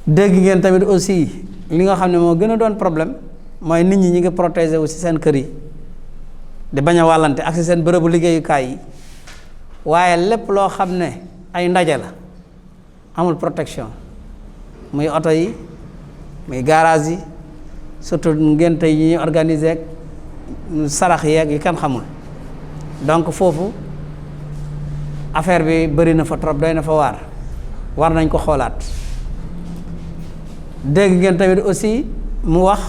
dégg ngeen tamit aussi li nga xam ne moo gën a doon problème mooy nit ñi ngi protéger wu ci seen kër yi di bañ a wàllante ak ci seen bërëbu liggéeyukaay yi waaye lépp loo xam ne ay ndaje la amul protection muy oto yi muy garage yi surtout ngénte yi ñuy organiser ak sarax yeeg yi kan xamul donc foofu affaire bi bëri na fa trop doy na fa war nañ ko xoolaat. dégg ngeen tamit aussi mu wax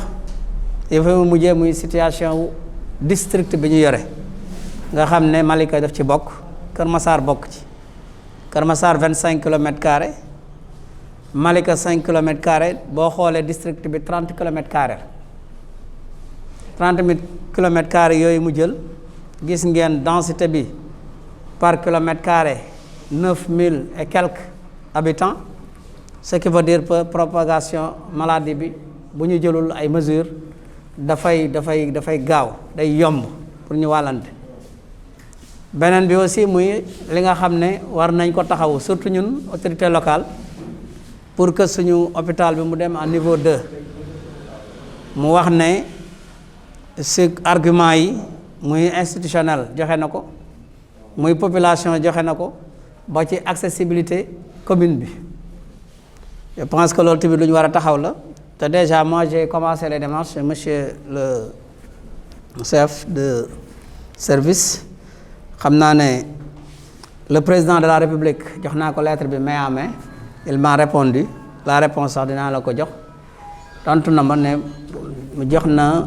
dafa mu mujjee muy situation wu district bi ñu yore nga xam ne Malika daf ci bokk Kër Massar bokk ci Kër Massar 25 kilomètres carrés Malika 5 kilomètres carrés boo xoolee district bi 30 kilomètres carrés 30 kilomètres carrés yooyu mu jël gis ngeen densité bi par kilomètre carré 9000 et quelques habitants ce qui veut dire que propagation maladie bi bu ñu jëlul ay mesures dafay gaaw day yomb pour ñu wàllante beneen bi aussi muy li nga xam ne war nañ ko taxawu surtout ñun autorité locale pour que suñu hôpital bi mu dem à niveau 2 mu wax ne ci argument yi muy institutionnel joxe na ko muy population joxe na ko ba ci accessibilité commune bi je pense que loolu tamit lu ñu war a taxaw la te déjà moi j'ai commencé les démarches monsieur le chef de service xam naa ne le président de la république jox naa ko lettre bi main à main il m'a répondu la réponse sax dinaa la ko jox tontu na ma ne jox na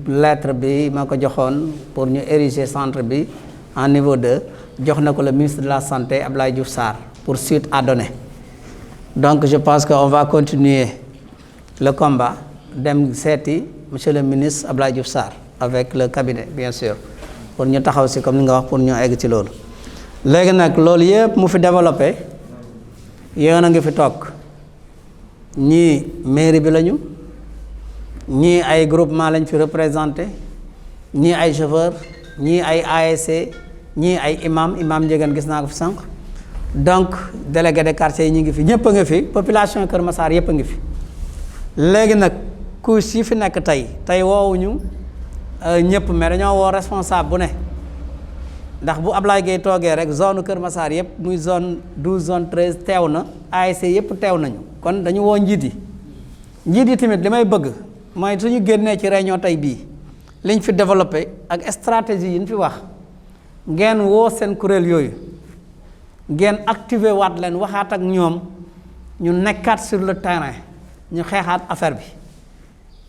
lettre bi ma ko joxoon pour ñu ériger centre bi en niveau 2 jox na ko le ministre de la santé Abdoulaye Diouf Sarr pour suite à donner. Donc je pense qu'on va continuer le combat dem seeti monsieur le ministre Abdoulaye Diouf Sarr avec le cabinet bien sûr pour ñu taxaw ci comme ni nga wax pour ñu egg ci loolu. léegi nag loolu yëpp mu fi développé yéen a ngi fi toog ñii mairie bi lañu ñii ay groupement lañ fi représenté ñii ay chauffeur ñii ay ASC ñii ay imam njëgeen gis naa ko fi sànq. donc délégué de quartier yi ñu ngi fi ñëpp a ngi fi population Kër Massar yëpp a ngi fi léegi nag couche yi fi nekk tey woowuñu ñëpp mais dañoo woo responsable bu ne ndax bu Ablaye Gueye toogee rek zone Kër Massar yëpp muy zone 12 zone 13 teew na ASC yëpp teew nañu kon dañu woo njiit yi tamit li may bëgg mooy suñu génnee ci réunion tey bii liñ fi développé ak stratégie yi ñu fi wax ngeen woo seen kuréel yooyu ngeen activé waat leen waxaat ak ñoom ñu nekkaat sur le terrain ñu xeexaat affaire bi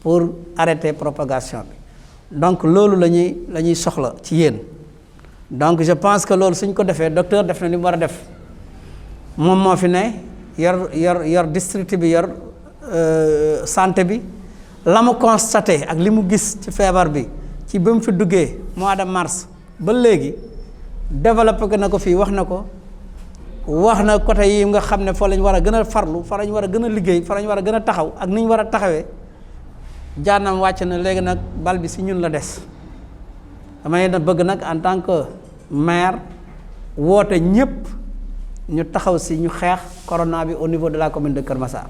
pour arrêter propagation bi donc loolu la ñuy soxla ci yéen donc je pense que loolu suñ ko defee docteur def na li mu war a def moom moo fi ne yor district bi yor santé bi la mu constaté ak li mu gis ci feebar bi ci ba mu fi duggee mois de mars ba léegi développé na ko fii wax na côté yi nga xam ne fa lañ war a gën a farlu fa lañ war a gën a liggéey fa lañ war a gën a taxaw ak ni ñu war a taxawee jaanam wàcc na léegi nag bal bi si ñun la des damay bëgg nag en tant que maire woote ñëpp ñu taxaw si ñu xeex corona bi au niveau de la commune de Kër Massar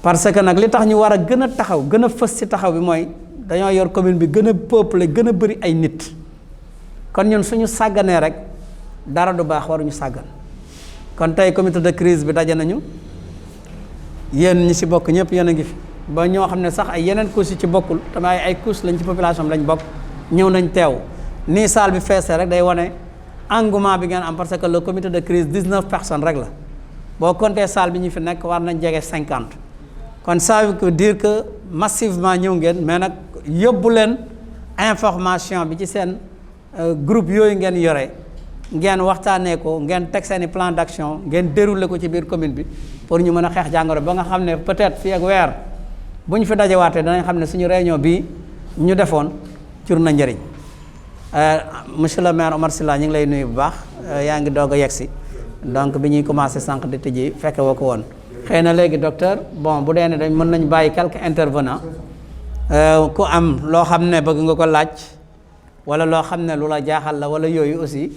parce que nag li tax ñu war a gën a taxaw gën a fës si taxaw bi mooy dañoo yor commune bi gën a peuplé gën a bëri ay nit kon ñun suñu sàgganee rek dara du baax waruñu sàggan kon tey comité de crise bi daje nañu yéen ñi ci bokk ñëpp yéen a ngi fi ba ñoo xam ne sax ay yeneen couches yi ci bokkul tamit ay couches lañ ci population bi lañ bokk ñëw nañ teew nii salle bi feesee rek day wane engouement bi ngeen am parce que le comité de crise 19 personnes rek la boo compté salle bi ñu fi nekk war nañ jege 50 kon ça veut dire que massivement ñëw ngeen mais nag yóbbu leen information bi ci seen groupe yooyu ngeen yore ngeen waxtaanee ko ngeen teg seeni plan d'action ngeen dérouler ko ci biir commune bi pour ñu mën a xeex jàngoro ba nga xam ne peut-être fii ak weer bu ñu fi dajewaatee danañ xam ne suñu réunion bii ñu defoon jur na njëriñ monsieur le maire Omar Sylla ñu ngi lay nuyu bu baax yaa ngi doog a yegsi donc bi ñuy commencé sànq di tëjee fekke woo ko woon xëy na léegi docteur bon bu dee ne dañ mën nañ bàyyi quelques intervenants ku am loo xam ne bëgg nga ko laaj wala loo xam ne lu la jaaxal la wala yooyu aussi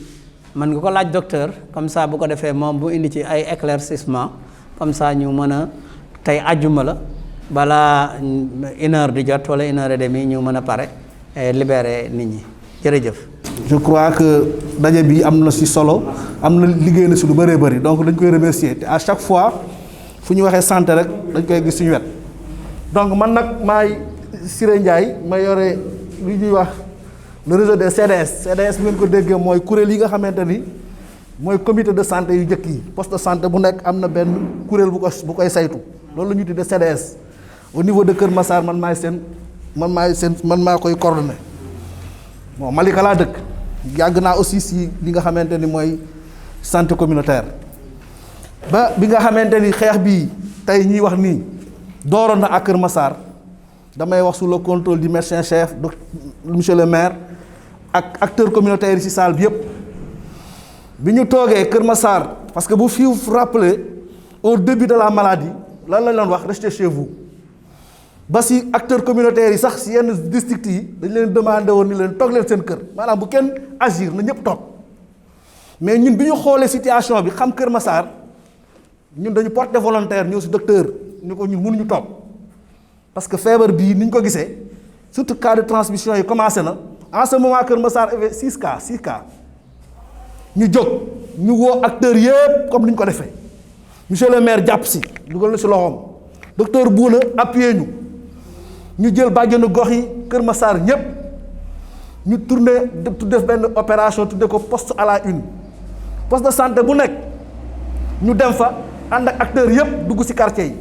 mën nga ko laaj docteur comme ça bu ko defee moom bu indi ci ay éclaircissement comme ça ñu mën a tey àjjuma la balaa 1h di jot wala 1h30 ñu mën a pare libérer nit ñi jërëjëf. je crois que daje bi am na ci solo am na liggéey na ci lu bëree bëri donc dañ koy remercier te à chaque fois fu ñu waxee santé rek dañ koy gis suñu wet donc man nag maay Siré Ndiaye ma yore lu ñuy wax le réseau des CDS bu ngeen ko déggee mooy kuréel yi nga xamante ni mooy comité de santé yu njëkk yi poste de santé bu nekk am na benn kuréel bu koy saytu loolu la ñu tuddee CDS au niveau de Kër Massar man maa koy coordonné bon Malika laa dëkk yàgg naa aussi si li nga xamante ni mooy santé communautaire ba bi nga xamante ni xeex bii tey ñuy wax nii dooroon na ak Kër Massar damay wax sous le contrôle du médecin chef de monsieur le maire ak acteurs communautaires yi ci salle bi yëpp bi ñu toogee Kër Massar parce que bu fi rappelé au début de la maladie lan lañ leen wax restez chez vous ba ci acteurs communautaires yi sax ci yenn districts yi dañ leen demandé woon ni leen toog leen seen kër maanaam bu kenn agir na ñëpp toog mais ñun bi ñu xoolee situation bi xam Kër Massar ñun dañu porté volontaire ñëw ci docteur ni ko ñun mënuñu toog parce que feebar bii ni ñu ko gisee surtout cas de transmission yi commencé na en ce moment Kër Massar avait 6 cas ñu jóg ñu woo acteurs yëpp comme ni ñu ko defee monsieur le maire jàpp ci dugal na ci loxoom docteur Bouna appuyé ñu jël bàjjenu gox yi Kër Massar ñëpp ñu tourné def benn opération tudde ko poste à la une poste de santé bu nekk ñu dem fa ànd ak acteurs yëpp dugg ci quartier yi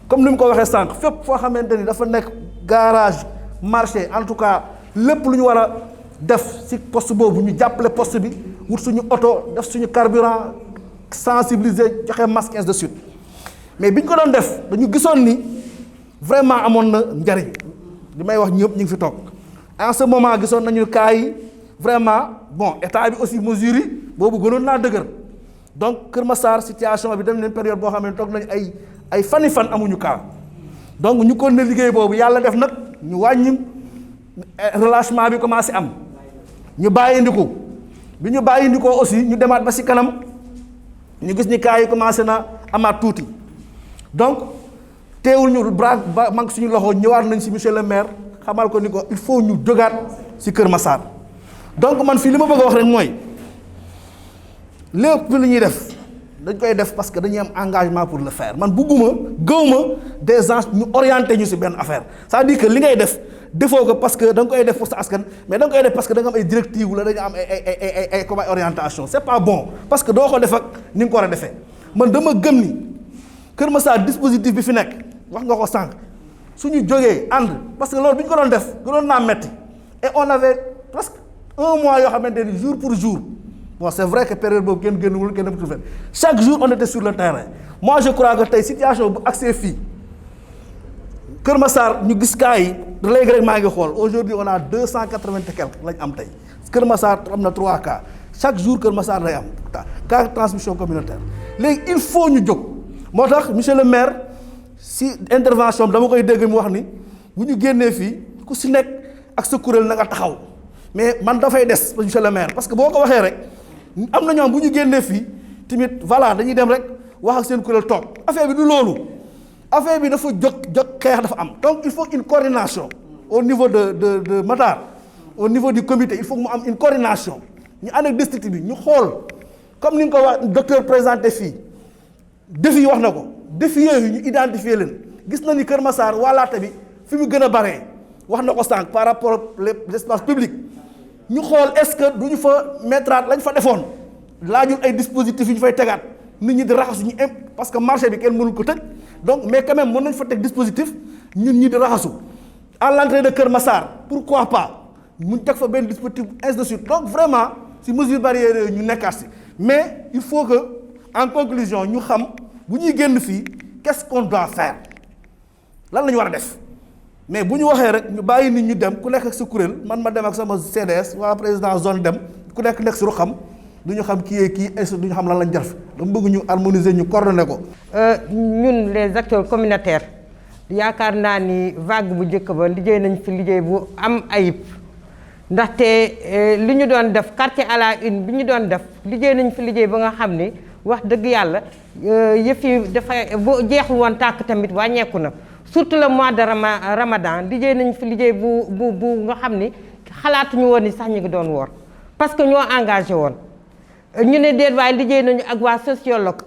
comme ni mu ko waxee sànq fépp foo xamante ni dafa nekk garage marché en tout cas lépp lu ñu war a def ci poste boobu ñu jàppale poste bi wut suñu oto def suñu carburant sensibiliser joxe masque ainsi de suite mais bi ñu ko doon def dañu gisoon ni vraiment amoon na njariñ li may wax ñëpp ñu ngi fi toog en ce moment gisoon nañu cas yi vraiment bon état bi aussi mesures yi boobu gënoon naa dëgër donc Kër Massar situation bi dem nañ période boo xam ne toog nañu ay fani fan amuñu cas donc ñu kon ne liggéey boobu yàlla def nag ñu wàññi relâchement bi commencé am ñu bàyyi ndiku bi ñu bàyyi ndikoo aussi ñu demaat ba ci kanam ñu gis ni cas yi commencé na amaat tuuti donc teewul ñu bras ba manque suñu loxo ñëwaat nañ ci monsieur le maire xamal ko ni ko il faut ñu jógaat ci Kër Massar donc man fii li ma bëgg a wax rek mooy lépp li ñuy def dañ koy def parce que dañuy am engagement pour le faire man bugguma gëwma des gens ñu orienté ñu ci benn affaire c'est-à-dire que li ngay def defoo ko parce que da nga koy def pour sa askan mais da nga koy def parce que da nga am ay directives wala dañu am ay comme ay orientation c'est pas bon parce que doo ko def ak ni nga ko war a defee man dama gëm ni Kër Massar dispositif bi fi nekk wax nga ko sànq suñu jógee ànd parce que loolu bi ñu ko doon def gënoon naa metti et on avait presque 1 mois yoo xamante ni jour pour jour bon c'est vrai que période boobu kenn génnul kenn dem tout chaque jour on était sur le terrain moi je crois que tey situation bu accès fii Kër Massar ñu gis cas yi léegi rek maa ngi xool aujourd'hui on a 280 et quelques lañ am tey Kër Massar am na 3 cas chaque jour Kër Massar day am cas transmission communautaire léegi il faut ñu jóg moo tax monsieur le maire si intervention dama koy dégg mu wax ni bu ñu génnee fii ku si nekk ak sa kuréel na nga taxaw mais man dafay des monsieur le maire parce que boo ko waxee rek am na ñoom bu ñu génnee fii tamit voilà dañuy dem rek wax ak seen kuréel toog affaire bi du loolu affaire bi dafa jóg xeex dafa am donc il faut une coordination au niveau de Matar au niveau du comité il faut que mu am une coordination ñu ànd ak district bi ñu xool comme ni nga ko wax docteur présenté fii défi yi wax na ko défi yooyu ñu identifier leen gis na ni Kër Massar wàllaate bi fi mu gën a baree wax na ko sànq par rapport les espaces publics ñu xool est-ce que du ñu fa mettraat lañ fa defoon laajul ay dispositifs yu ñu fay tegaat nit ñi di raxasu ñu parce que marché bi kenn mënul ko tëj donc mais quand même mën nañ fa teg dispositif ñun ñi di raxasu à l'entrée de Kër Massar pourquoi pas mu teg fa benn dispositif ainsi de suite donc vraiment si mesure barrière yooyu ñu nekkaat si mais il faut que en conclusion ñu xam bu ñuy génn fii qu'est-ce qu'on doit faire lan la ñu war a def mais bu ñu waxee rek ñu bàyyi nit ñu dem ku nekk ak sa kuréel man ma dem ak sama CDS waa président zone dem ku nekk si ruxam du ñu xam kii kii est du ñu xam lan lañ jarf dama bëgg ñu harmoniser ñu coordonner ko. ñun les acteurs communautaires yaakaar naa ni vague bu njëkk ba liggéey nañ fi liggéey bu am ayib ndaxte li ñu doon def quartier à la une bi ñu doon def liggéey nañ fi liggéey ba nga xam ni wax dëgg yàlla yëf yi dafay bu jeexul woon tàkk tamit wàññeeku na surtout le mois de Ramadan liggéey nañ fi liggéey bu nga xam ni xalaatuñu woon ni sax ñu ngi doon woor parce que ñoo engagé woon ñu ne déet waaye liggéey nañu ak waa sociologue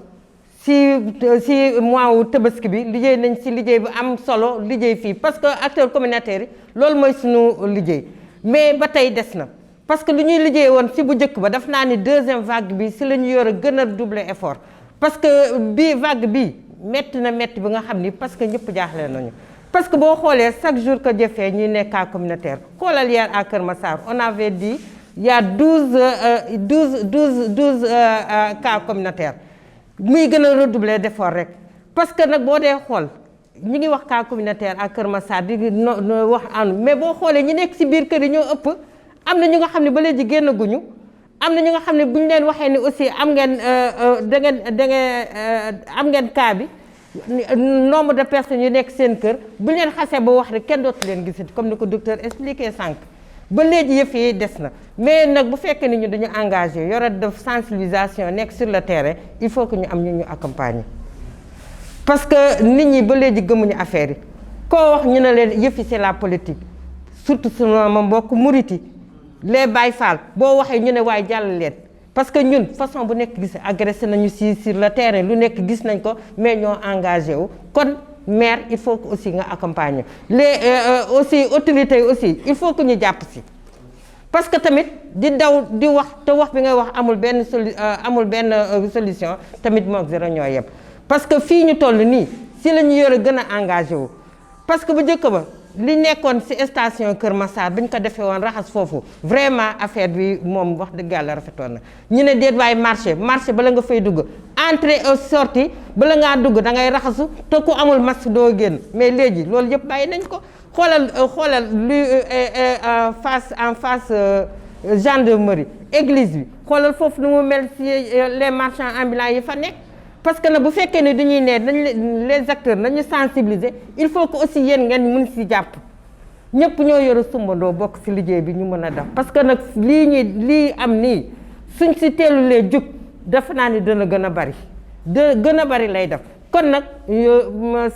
si mois wu Tabaski bi liggéey nañ si liggéey bu am solo liggéey fii parce que acteurs communautaires yi loolu mooy suñu liggéey mais ba tey des na parce que lu ñuy liggéey woon si bu njëkk ba daf naa ni deuxième vague bi si la ñu yor a gën a doubler effort parce que bii vague bi métti na métti bi nga xam ni parce que ñëpp jaaxle nañu parce que boo xoolee chaque jour que jëfee ñuy nekk cas communautaire xoolal hier à Kër Massar on avait dit il y a 12 cas communautaires muy gën a redoubler d'effort rek parce que nag boo dee xool ñi ngi wax cas communautaire à Kër Massar di wax anu mais boo xoolee ñi nekk si biir kër yi ñoo ëpp am na ñu nga xam ne ba léegi génn guñu am na ñu nga xam ne bu ñu leen waxee ni aussi am ngeen am ngeen cas bi nombre de personnes yu nekk seen kër bu ñu leen xasee ba wax rek kenn dootu leen gisati comme ni ko docteur expliqué sànq ba léegi yëf yi des na mais nag bu fekkee ni ñu dañu engagé yore def sensibilisation nekk sur le terrain il faut que ñu am ñu accompagner parce que nit ñi ba léegi gëmuñu affaire yi koo wax ñu ne leen yëf yi c'est la politique surtout sunu ma mbokk muriti les Baye Fall boo waxee ñu ne waaye jàll leen parce que ñun façon bu nekk gis agressé nañu si sur le terrain lu nekk gis nañ ko mais ñoo engagé wu kon maire il faut que aussi nga accompagner les aussi autorités yi aussi il faut que ñu jàpp si parce que tamit di daw di wax te wax bi ngay wax amul benn solution tamit moog zéro ñoo yem parce que fii ñu toll nii si la ñu yore gën a engagé wu parce que bu njëkk ba li nekkoon si station Kër Massar bi ñu ko defee woon raxas foofu vraiment affaire bi moom wax dëgg yàlla rafetoon na ñu ne déet waaye marché bala nga fay dugg entrée et sortie bala ngaa dugg da ngay raxasu te ku amul masque doo génn mais léegi loolu yëpp bàyyi nañ ko xoolal lu face gendarmerie église bi xoolal foofu nu mu mel si les marchands ambulants yi fa nekk parce que nag bu fekkee ne dañuy ne dañ les acteurs nañu sensibiliser il faut que aussi yéen ngeen mun si jàpp ñëpp ñoo yor a sumbandoo bokk si liggéey bi ñu mën a def parce que nag lii am nii suñ si teelulee jug dafa naa ni dana gën a bari lay def kon nag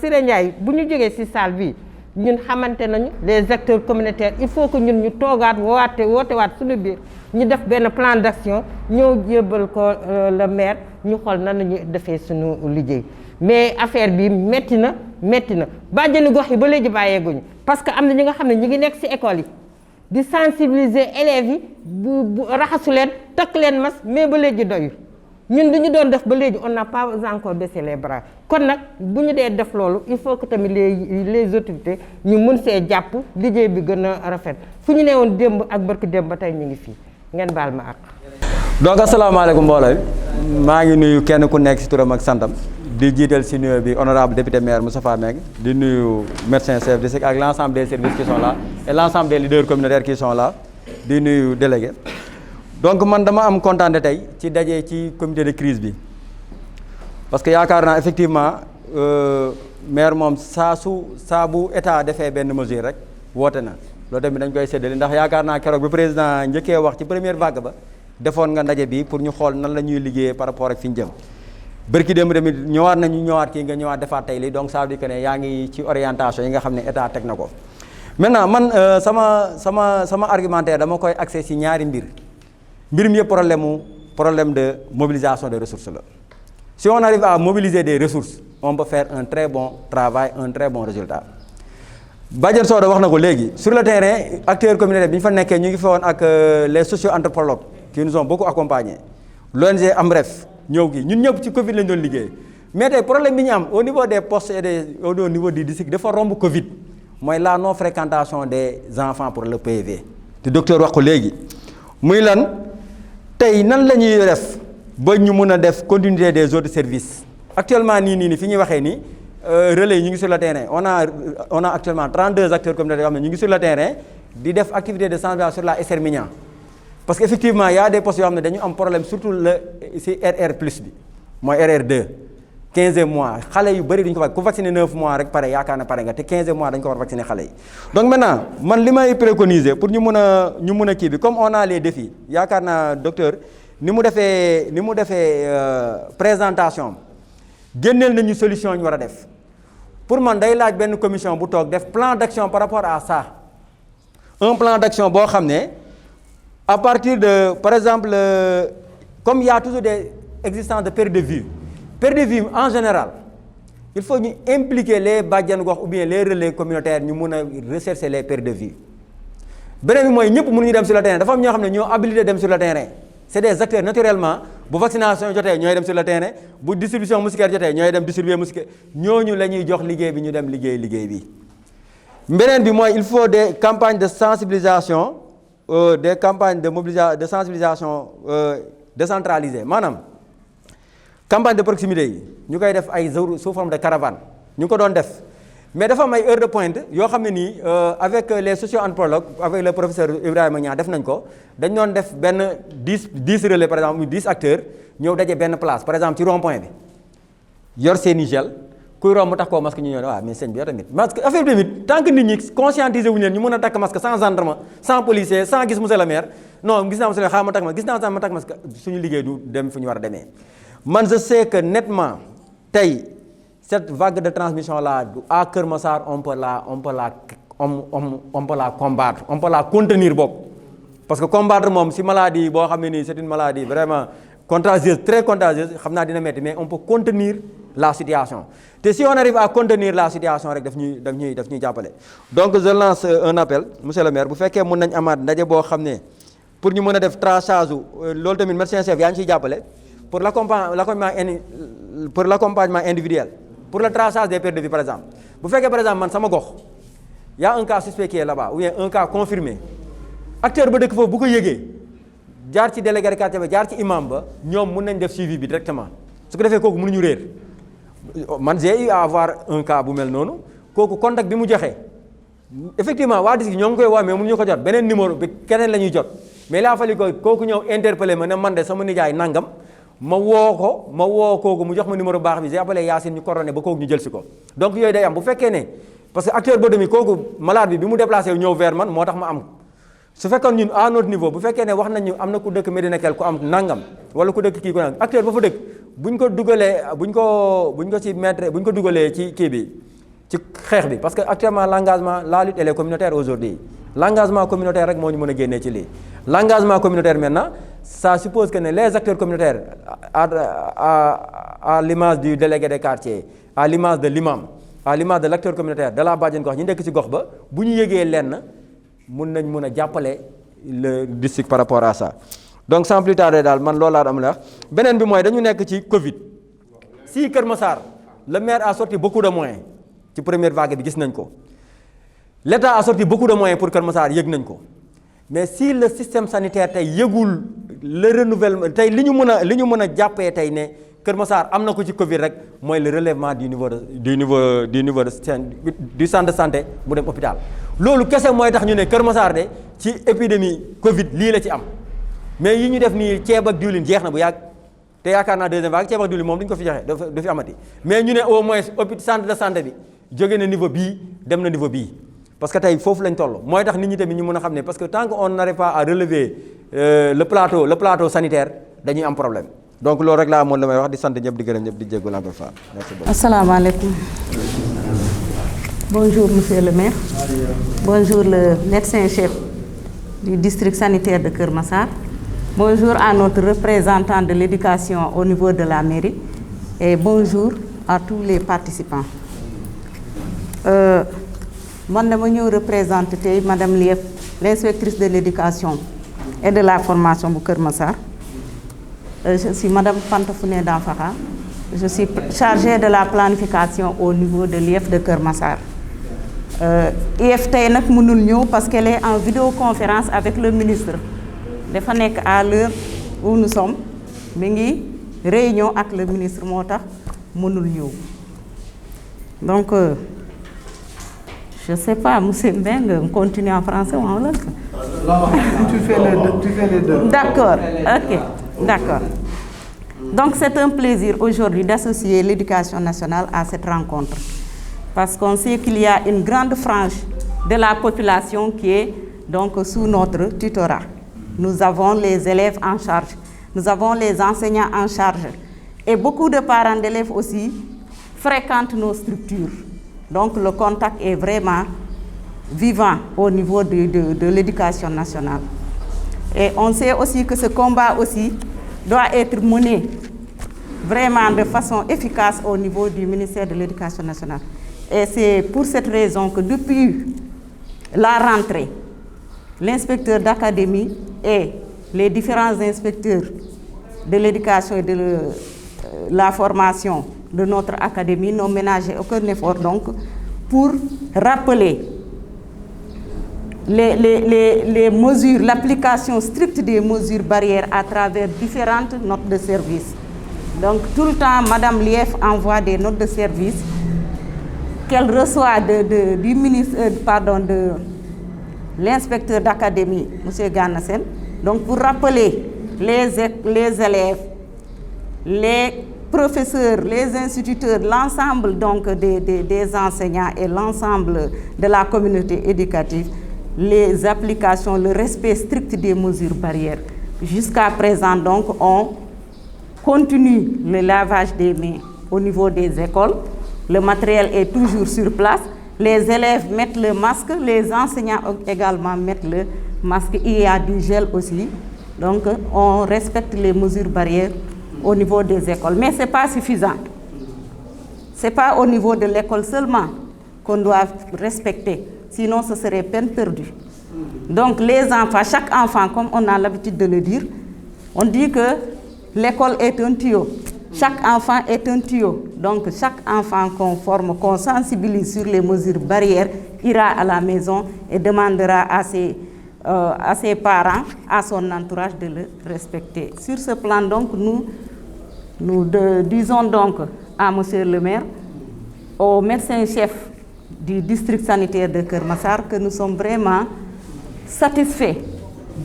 Siré Ndiaye bu ñu jógee si salle bi ñun xamante nañu les acteurs communautaires il faut que ñun ñu toogaat wootewaat suñu biir ñu def benn plan d'action ñëw jébbal ko le maire ñu xool nan la ñuy defee suñu liggéey mais affaire bi métti na bàjjenu gox yi ba léegi bàyyeeguñu parce que am na ñi nga xam ne ñi ngi nekk ci école yi di sensibiliser élèves yi bu raxasu leen takk leen mas mais ba léegi doyul ñun du ñu doon def ba léegi on n'a pas encore baissé les bras kon nag bu ñu dee def loolu il faut que tamit les autorités ñu mën see jàpp liggéey bi gën a rafet fu ñu nee woon démb ak barki démb ba tey ñu ngi fii ngeen baal ma ak. donc asalaamaaleykum mbooloo maa ngi nuyu kenn ku nekk ci turam ak santam di jiital ci nuyoo bi honorable député maire Moustapha Mbengue di nuyu médecin chef de district ak l'ensemble des services qui sont là et l'ensemble des leaders communautaires qui sont là di nuyu délégué. donc man dama am kontaan tey ci daje ci comité de crise bi parce que yaakaar naa effectivement maire moom saa bu état defee benn mesure rek woote na loolu tamit dañ koy séddale ndax yaakaar naa keroog bi président njëkkee wax ci première vague ba defoon nga ndaje bi pour ñu xool nan la ñuy liggéeyee par rapport ak fi ñu jëm bërki démb tamit ñëwaat kii nga ñëwaat defaat tey lii donc ça veut dire que ne yaa ngi ci orientation yi nga xam ne état teg na ko maintenant man sama argumentaire dama koy axé ci ñaari mbir mi yëpp problème de mobilisation des ressources la si on arrive à mobiliser des ressources on peut faire un très bon travail un très bon résultat Badiane Soda wax na ko léegi sur le terrain acteurs communautaires bi ñu fa nekkee ñu ngi fa woon ak les socio-anthropologues qui nous ont beaucoup accompagnés l'ONG Amref ñëw gi ñun ñëpp ci Covid lañ doon liggéey mais tey problème bi ñu am au niveau des postes et au niveau du district dafa romb Covid mooy la non fréquentation des enfants pour le PV te docteur wax ko léegi muy lan tey nan la ñuy def ba ñu mun a def continuité des autres services actuellement nii fi ñuy waxee nii relais yi ñu ngi sur le terrain on a actuellement 32 acteurs communautaires yoo xam ne ñu ngi sur le terrain di def activité de sensibilisation sur la SR Mignan parce que effectivement y a des postes yoo xam ne dañu am problème surtout si RR plus bi mooy RR2 15 mois xale yu bëri duñu ko vacciner ku vacciner 9 mois rek pare yaakaar na pare nga te 15 mois dañu ko war vacciner xale yi donc maintenant man li may préconiser pour ñu mun a kii bi comme on a les défis yaakaar naa docteur ni mu defee présentation génneel nañu solution ñu war a def pour man day laaj benn commission bu toog def plan d'action par rapport à ça un plan d'action boo xam ne à partir de par exemple comme il y a toujours des existences de perte de vue en général il faut ñu impliquer les bàjjan gox ou bien les relais communautaires ñu mun a rechercher les pertes de vue beneen bi mooy ñëpp mënuñu dem sur le terrain dafa am ñoo xam ne ñoo habilité dem sur le terrain c'est des acteurs naturellement bu vaccination jotee ñooy dem sur le terrain bu distribution moustiquaire jotee ñooy dem distribuer moustiquaire ñooñu la ñuy jox liggéey bi ñu dem liggéey bi beneen bi mooy il faut des campagnes de sensibilisation des campagnes de mobilisation de sensibilisation décentralisées maanaam campagne de proximité yi ñu koy def ay sous forme de caravane ñu ko doon def mais dafa am ay heures de pointe yoo xam ne nii avec les socio-anthropologues avec le professeur Ibrahima Niang def nañ ko dañ doon def benn 10 relais par exemple 10 acteurs ñëw daje benn place par exemple ci rond point bi yor seeni gel kuy romb tax koo masque ñu ñëw waaw mais sëñ bi yow tamit parce que affaire bi tamit tant que nit ñi conscientiser wuñu leen ñu mën a takk masque sans gendarme sans policier sans gis monsieur le maire non gis naa monsieur le maire xaaral ma takk masque gis naa ma takk masque suñu liggéey du dem fu ñu war a demee man je sais que nettement tey cette vague de transmission là à Keur Massar on peut la combattre on peut la contenir bokk parce que combattre moom si maladie boo xam ne nii c'est une maladie vraiment contagieuse très contagieuse xam naa dina metti mais on peut contenir la situation te si on arrive à contenir la situation rek daf ñuy jàppale donc je lance un appel monsieur le maire bu fekkee mën nañ amaat ndaje boo xam ne pour ñu mën a def traçage loolu tamit médecin chef yaa ngi ciy jàppale pour l'accompagnement individuel pour le traçage des pertes de vue par exemple bu fekkee par exemple man sama gox y a un cas suspect qui est là-bas ou bien un cas confirmé acteur ba dëkk foofu bu ko yëgee jaar ci délégué de quartier ba jaar ci imam ba ñoom mun nañ def suivi bi directement su ko defee kooku mënuñu réer man j'ai eu à avoir un cas bu mel noonu kooku contact bi mu joxe effectivement waa dis gi ñoo ngi koy woo mais mënuñu ko jot beneen numéro bi keneen la ñuy jot mais il a fallu que kooku ñëw interpellé ma ne man de sama nijaay nangam ma woo kooku mu jox ma numéro baax bi j'ai appelé Yacine ñu coordonné ba kooku ñu jël si ko donc yooyu day am bu fekkee ne parce que acteur boo demee kooku malade bi mu déplacé ñëw vers man moo tax ma am su fekkoon ñun à notre niveau bu fekkee ne wax nañu am na ku dëkk Médina Kell ku am nangam wala ku dëkk kii ko nag acteur ba fa dëkk buñ ko dugalee ci kii bi ci xeex bi parce que actuellement l'engagement la lutte elle est communautaire aujourd'hui l'engagement communautaire rek moo ñu mën a génnee ci lii l'engagement communautaire maintenant ça suppose que les acteurs communautaires à l'image du délégué de quartier à l'image de l'imam à l'image de l'acteur communautaire de la bàjjen gox ñu nekk ci gox ba bu ñu yëgee lenn mun a jàppale le district par rapport à ça donc sans plus tarder daal man loolu laa am la wax beneen bi mooy dañu nekk ci Covid si Keur Massar le maire a sorti beaucoup de moyens ci première vague bi gis nañ ko l'État a sorti beaucoup de moyens pour Keur Massar yëg nañ ko mais si le système sanitaire tey yëgul le renouvellement tey li ñu mën a jàppee tey ne Keur Massar am na ko ci Covid rek mooy le relèvement du centre de santé mu dem hôpital loolu kese mooy tax ñu ne Keur Massar de ci épidémie Covid lii la ci am mais yi ñu def nii ceeb ak diwlin jeex na bu yàgg te yaakaar naa deuxième vague ceeb ak diwlin moom duñ ko fi joxe du fi amati mais ñu ne au moins centre de santé bi jóge na niveau bii dem na niveau bii parce que tey foofu lañ toll mooy tax nit ñi tamit ñu mën a xam ne parce que tant que on n'arrive pas à relever le plateau sanitaire dañuy am problème donc loolu rek laa amoon la may wax di sant ñëpp di gërëm ñëpp di jégalu encore fois merci beaucoup. Asalaamaaleykum. Bonjour monsieur le maire. Bonjour le médecin-chef du district sanitaire de Keur Massar. Bonjour à notre représentant de l'éducation au niveau de la mairie et bonjour à tous les participants. Man dama ñëw représenter tey madame Lief, l'inspectrice de l'éducation et de la formation bu Keur Massar. Je suis madame Fanta Founé Danfakha. Je suis chargée de la planification au niveau de l'IEF de Keur Massar. IEF tey nag mënul ñëw parce qu'elle est en vidéoconférence avec le ministre. dafa nekk à l'heure où nous sommes mi ngi réunion ak le ministre moo tax mënul ñëw donc je sais pas monsieur Mbengue on continue en français wala tu fais les deux. D'accord, ok, d'accord. Donc c'est un plaisir aujourd'hui d'associer l'éducation nationale à cette rencontre parce qu'on sait qu'il y a une grande frange de la population qui est donc sous notre tutorat. Nous avons les élèves en charge nous avons les enseignants en charge. Et beaucoup de parents d'élèves aussi fréquentent nos structures. Donc le contact est vraiment vivant au niveau de l'éducation nationale. Et on sait aussi que ce combat aussi doit être mené vraiment de façon efficace au niveau du ministère de l'Éducation nationale. Et c'est pour cette raison que depuis la rentrée, l'inspecteur d'académie et les différents inspecteurs de l'éducation et de la formation de notre académie n'ont ménagé aucun effort donc pour rappeler les mesures, l'application stricte des mesures barrières à travers différentes notes de service. Donc tout le temps, Madame Lief envoie des notes de service qu'elle reçoit du ministre, de l'inspecteur d'académie, M. Ganasen, donc pour rappeler les élèves, les professeurs, les instituteurs, l'ensemble donc des enseignants et l'ensemble de la communauté éducative, les applications, le respect strict des mesures barrières. Jusqu'à présent, donc, on continue le lavage des mains au niveau des écoles. Le matériel est toujours sur place. Les élèves mettent le masque, les enseignants également mettent le masque. Il y a du gel aussi. Donc, on respecte les mesures barrières au niveau des écoles. Mais ce n'est pas suffisant. Ce n'est pas au niveau de l'école seulement qu'on doit respecter. Sinon, ce serait peine perdue. Donc, les enfants, chaque enfant, comme on a l'habitude de le dire, on dit que l'école est un tuyau. Chaque enfant est un tuyau. Donc, chaque enfant qu'on forme, qu'on sensibilise sur les mesures barrières, ira à la maison et demandera à ses parents, à son entourage de le respecter. Sur ce plan, donc, nous disons donc à Monsieur le maire, au médecin-chef du district sanitaire de Keur Massar que nous sommes vraiment satisfaits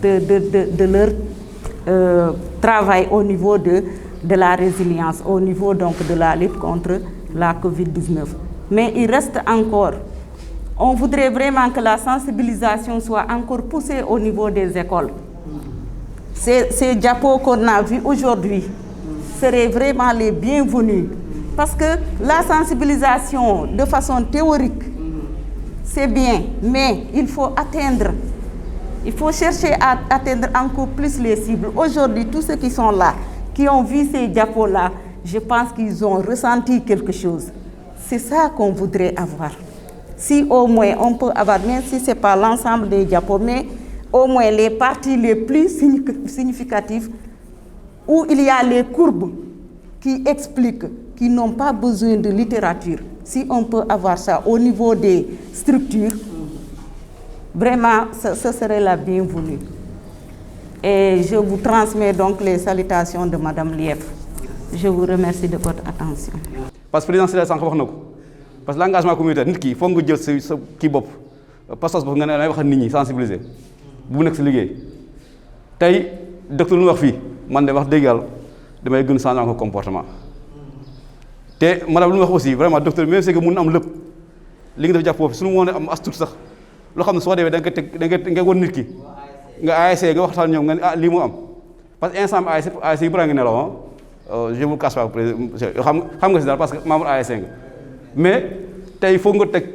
de leur travail au niveau de la résilience, au niveau donc de la lutte contre la COVID-19. Mais il reste encore, on voudrait vraiment que la sensibilisation soit encore poussée au niveau des écoles. Ces diapos qu'on a vus aujourd'hui seraient vraiment les bienvenus. Parce que la sensibilisation de façon théorique, c'est bien, mais il faut chercher à atteindre encore plus les cibles. Aujourd'hui, tous ceux qui sont là, qui ont vu ces diapos-là, je pense qu'ils ont ressenti quelque chose. C'est ça qu'on voudrait avoir. Si au moins on peut avoir, même si ce n'est pas l'ensemble des diapos, mais au moins les parties les plus significatives où il y a les courbes qui expliquent qui n'ont pas besoin de littérature. Si on peut avoir ça au niveau des structures, vraiment, ce serait la bienvenue. Et je vous transmets donc les salutations de Madame Lief. Je vous remercie de votre attention. Parce que le président Sénégal wax na ko parce que l'engagement communautaire nit ki foog nga jël sa kii bopp pas-pas bopp nga ne damay wax nit ñi sensibiliser bu nekk si liggéey tey docteur lu wax fii man de wax dëgg yàlla damay gën changer ko comportement te madame lu wax aussi vraiment docteur même c'est que mun na am lépp li nga def jàpp foofu suñu moo ne am as tuut sax loo xam ne soo demee da nga teg da nga won nit ki nga ASC nga waxtaan ñoom nga ne lii moo am parce que instant ASC yi bëri nga nelaw je vous cache pas xam nga si dara parce que membre ASC nga mais tey foog nga teg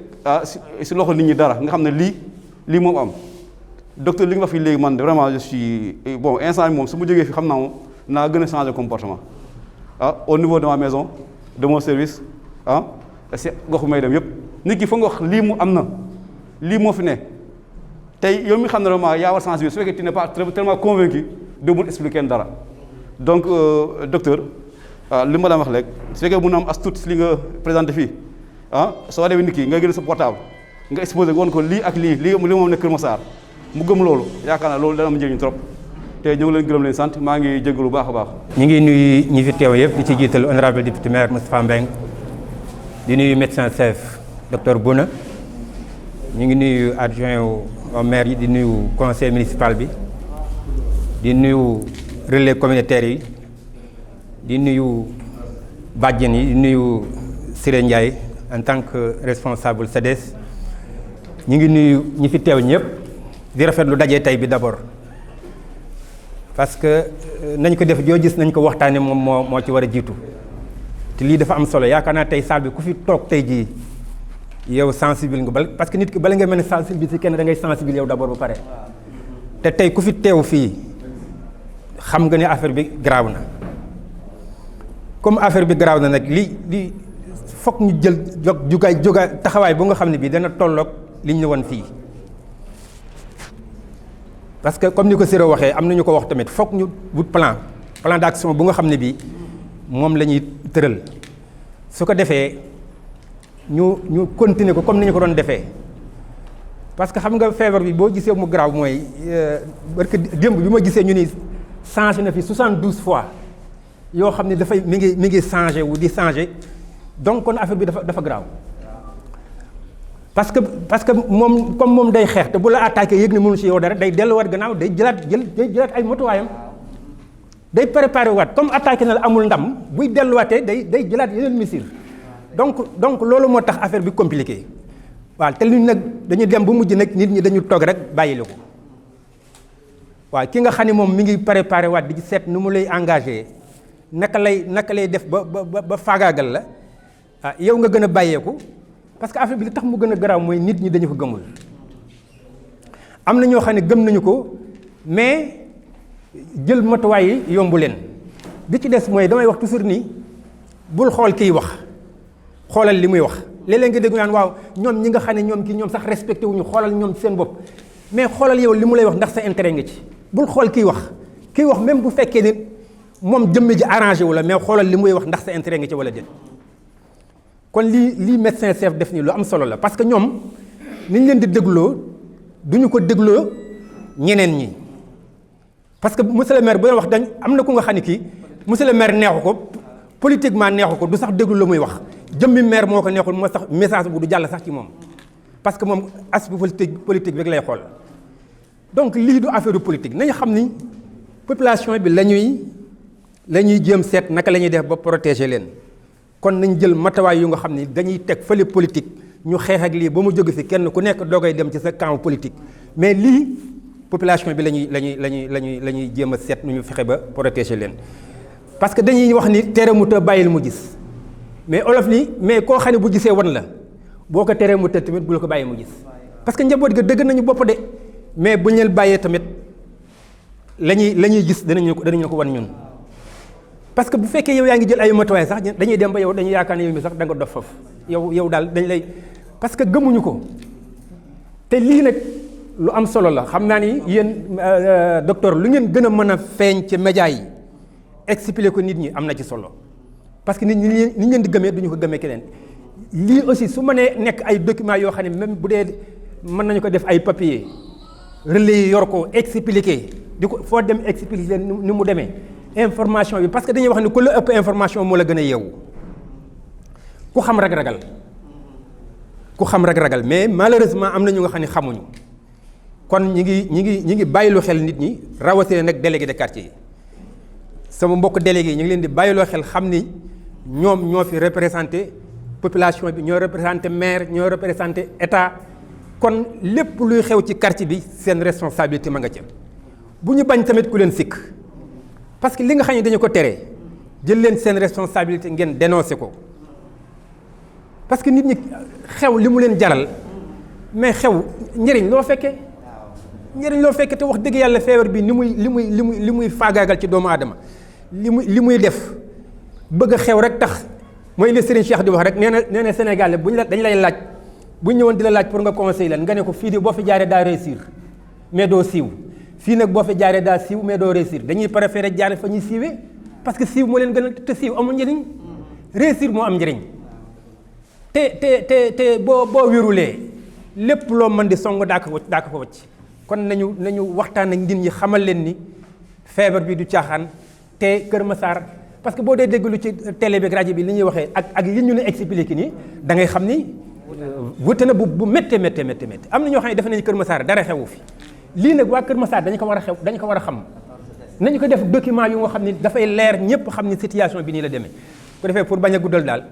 si loxo nit ñi dara nga xam ne lii moom am docteur li nga wax fii léegi man vraiment je suis bon instant bi moom su ma jógee fi xam naa moom naa gën a changer comportement au niveau de ma maison de mon service si goxu may dem yëpp nit ki foog nga wax lii mu am na lii moo fi ne tey yow mi xam ne vraiment yaa war sensibiliser su fekkee tu n'es pas tellement convaincu de mun expliquer dara donc docteur li ma la wax léegi su fekkee mun na am as tuut li nga présenté fii soo demee nit ki nga gën sa portable nga exposé woon ko lii ak lii moom nekk Kër Massar mu gëm loolu yaakaar naa loolu dana am njëriñ trop te ñu ngi leen gërëm leen sant maa ngi jégalu baax a baax. ñu ngi nuyu ñi fi teew yëpp di ci jiital honorable député maire Moustapha Mbengue di nuyu médecin chef docteur Bouna ñu ngi nuyu adjoint au maire yi di nuyu conseil municipal bi di nuyu relais communautaire yi di nuyu bàjjen yi di nuyu Siré Ndiaye en tant que responsable CEDES ñu ngi nuyu ñi fi teew ñëpp di rafetlu daje tey bi d'abord parce que nañ ko def joo gis nañ ko waxtaane moom moo ci war a jiitu te lii dafa am solo yaakaar naa tey salle bi ku fi toog tey jii yow sensible nga parce que nit ki bala nga mën a sensibiliser kenn da ngay sensible yow d'abord ba pare te tey ku fi teew fii xam nga ne affaire bi grave na comme affaire bi grave na nag li fokk ñu jël jógaay taxawaay bu nga xam ne bii dana tolloog li ñu ne woon fii parce que comme ni ko Siro waxee am na ñu ko wax tamit fokk ñu wut plan d'action bu nga xam ne bii moom la ñuy tëral su ko defee ñu continuer ko comme ni ñu ko doon defee parce que xam nga feebar bi boo gisee mu grave mooy parce que démb bi ma gisee ñu ni changé na fi 72 fois yoo xam ne dafay mi ngi changé wu di changé donc kon affaire bi dafa grave parce que moom comme moom day xeex te bu la attaqué yëg ne mënu ci yow dara day delluwaat gannaaw day jëlaat ay motuwaayam day préparé waat comme attaqué na la amul ndam buy delluwaatee day jëlaat yeneen mesures donc loolu moo tax affaire bi compliqué waaw te luñ nag dañu dem bu mujj nag nit ñi dañu toog rek bàyyi la ko waaw ki nga xam ne moom mi ngi préparé waat di seet nu mu lay engagé naka lay def ba faagaagal la ah yow nga gën a bàyyeeku parce que affaire bi li tax mu gën a garaaw mooy nit ñi dañu ko gëmul am na ñoo xam ne gëm nañu ko mais jël matuwaay yi yombu leen bi ci des mooy damay wax toujours nii bul xool kiy wax xoolal li muy wax léeg-léeg nga dégg naan waaw ñoom ñi nga xam ne ñoom sax respecté wuñu xoolal ñoom seen bopp mais xoolal yow li mu lay wax ndax sa intérêt nga ci bul xool kiy wax même bu fekkee ne moom jëmm ji arrangé wu la mais xoolal li muy wax ndax sa intérêt nga ci wala déet kon lii médecin chef def nii lu am solo la parce que ñoom ni ñu leen di dégloo duñu ko dégloo ñeneen ñi parce que monsieur le maire bu doon wax dañ am na ku nga xam ne kii monsieur le maire neexu ko politiquement neexu ko du sax déglu la muy wax jëmmi maire moo ko neexul moo sax message bu du jàll sax ci moom parce que moom aspect politique rek lay xool donc lii du affaire politique nañu xam ni population bi la ñuy jéem seet naka la ñuy def ba protéger leen kon nañ jël matawaay yu nga xam ni dañuy teg fële politique ñu xeex ak lii ba mu jóge fi kenn ku nekk doogay dem ci sa camp politique mais lii population bi la ñuy jéem a seet nu ñu fexe ba protéger leen parce que dañuy wax ni tere mu të bàyyil mu gis mais olof ni mais koo xam ne bu gisee wan la boo ko teree mu të tamit bu la ko bàyyi mu gis parce que njaboot ga dëgg nañu bopp de mais bu ñu leen bàyyee tamit la ñuy gis danañu ko wan ñun parce que bu fekkee yow yaa ngi jël ay matuwaay sax dañuy dem ba yow dañuy yaakaar ne yow mi sax da nga dof foofu yow daal dañ lay parce que gëmuñu ko te lii nag lu am solo la xam naa ni yéen docteur lu ngeen gën a mën a feeñ ci média yi expliquer ko nit ñi am na ci solo parce que nit ñi ni leen di gëmee duñu ko gëmee keneen lii aussi su mënee nekk ay documents yoo xam ne même bu dee mën nañu ko def ay papier relais yi yor ko expliquer di ko foo dem expliquer ni mu demee information bi parce que dañuy wax ni ku la ëpp information moo la gën a yeewu ku xam rek ragal mais malheureusement am na ñu nga xam ne xamuñu kon ñi ngi bàyyiloo xel nit ñi rawatina nag délégué de quartier yi sama mbokk délégué yi ñu ngi leen di bàyyiloo xel xam ni ñoom ñoo fi représenté population bi ñoo représenté maire ñoo représenté état kon lépp luy xew ci quartier bi seen responsabilité ma nga ca bu ñu bañ tamit ku leen sikk parce que li nga xam ne dañu ko tere jël leen seen responsabilité ngeen dénoncé ko parce que nit ñi xew li mu leen jaral mais xew njëriñ loo fekkee te wax dëgg yàlla feebar bi li muy faagaagal ci doomu aadama li muy def bëgg a xew rek tax mooy li Serigne Cheikh di wax rek nee na Sénégal dañ lay laaj bu ñu ñëwoon di la laaj pour nga conseiller leen nga ne ko fii di boo fi jaaree daa réussir mais doo siiw fii nag boo fi jaaree daa siiw mais doo réussir dañuy préférer jaare fa ñuy siiwee parce que siiw moo leen gën a te siiw amul njëriñ réussir moo am njëriñ te boo wérulee lépp loo mën di song daa ko wacc kon nañu waxtaan ak nit ñi xamal leen ni feebar bi du caaxaan te Kër Massar parce que boo dee déglu ci télé bi rajo bi li ñuy waxee ak li ñu ne expliqué nii da ngay xam ni wute na bu méttee am na ñoo xam ne defe nañu Kër Massar dara xewu fi lii nag waa Kër Massar dañu ko war a xam nañu ko def document yu nga xam ni dafay leer ñëpp xam ni situation bi nii la demee bu defee pour bañ a guddal daal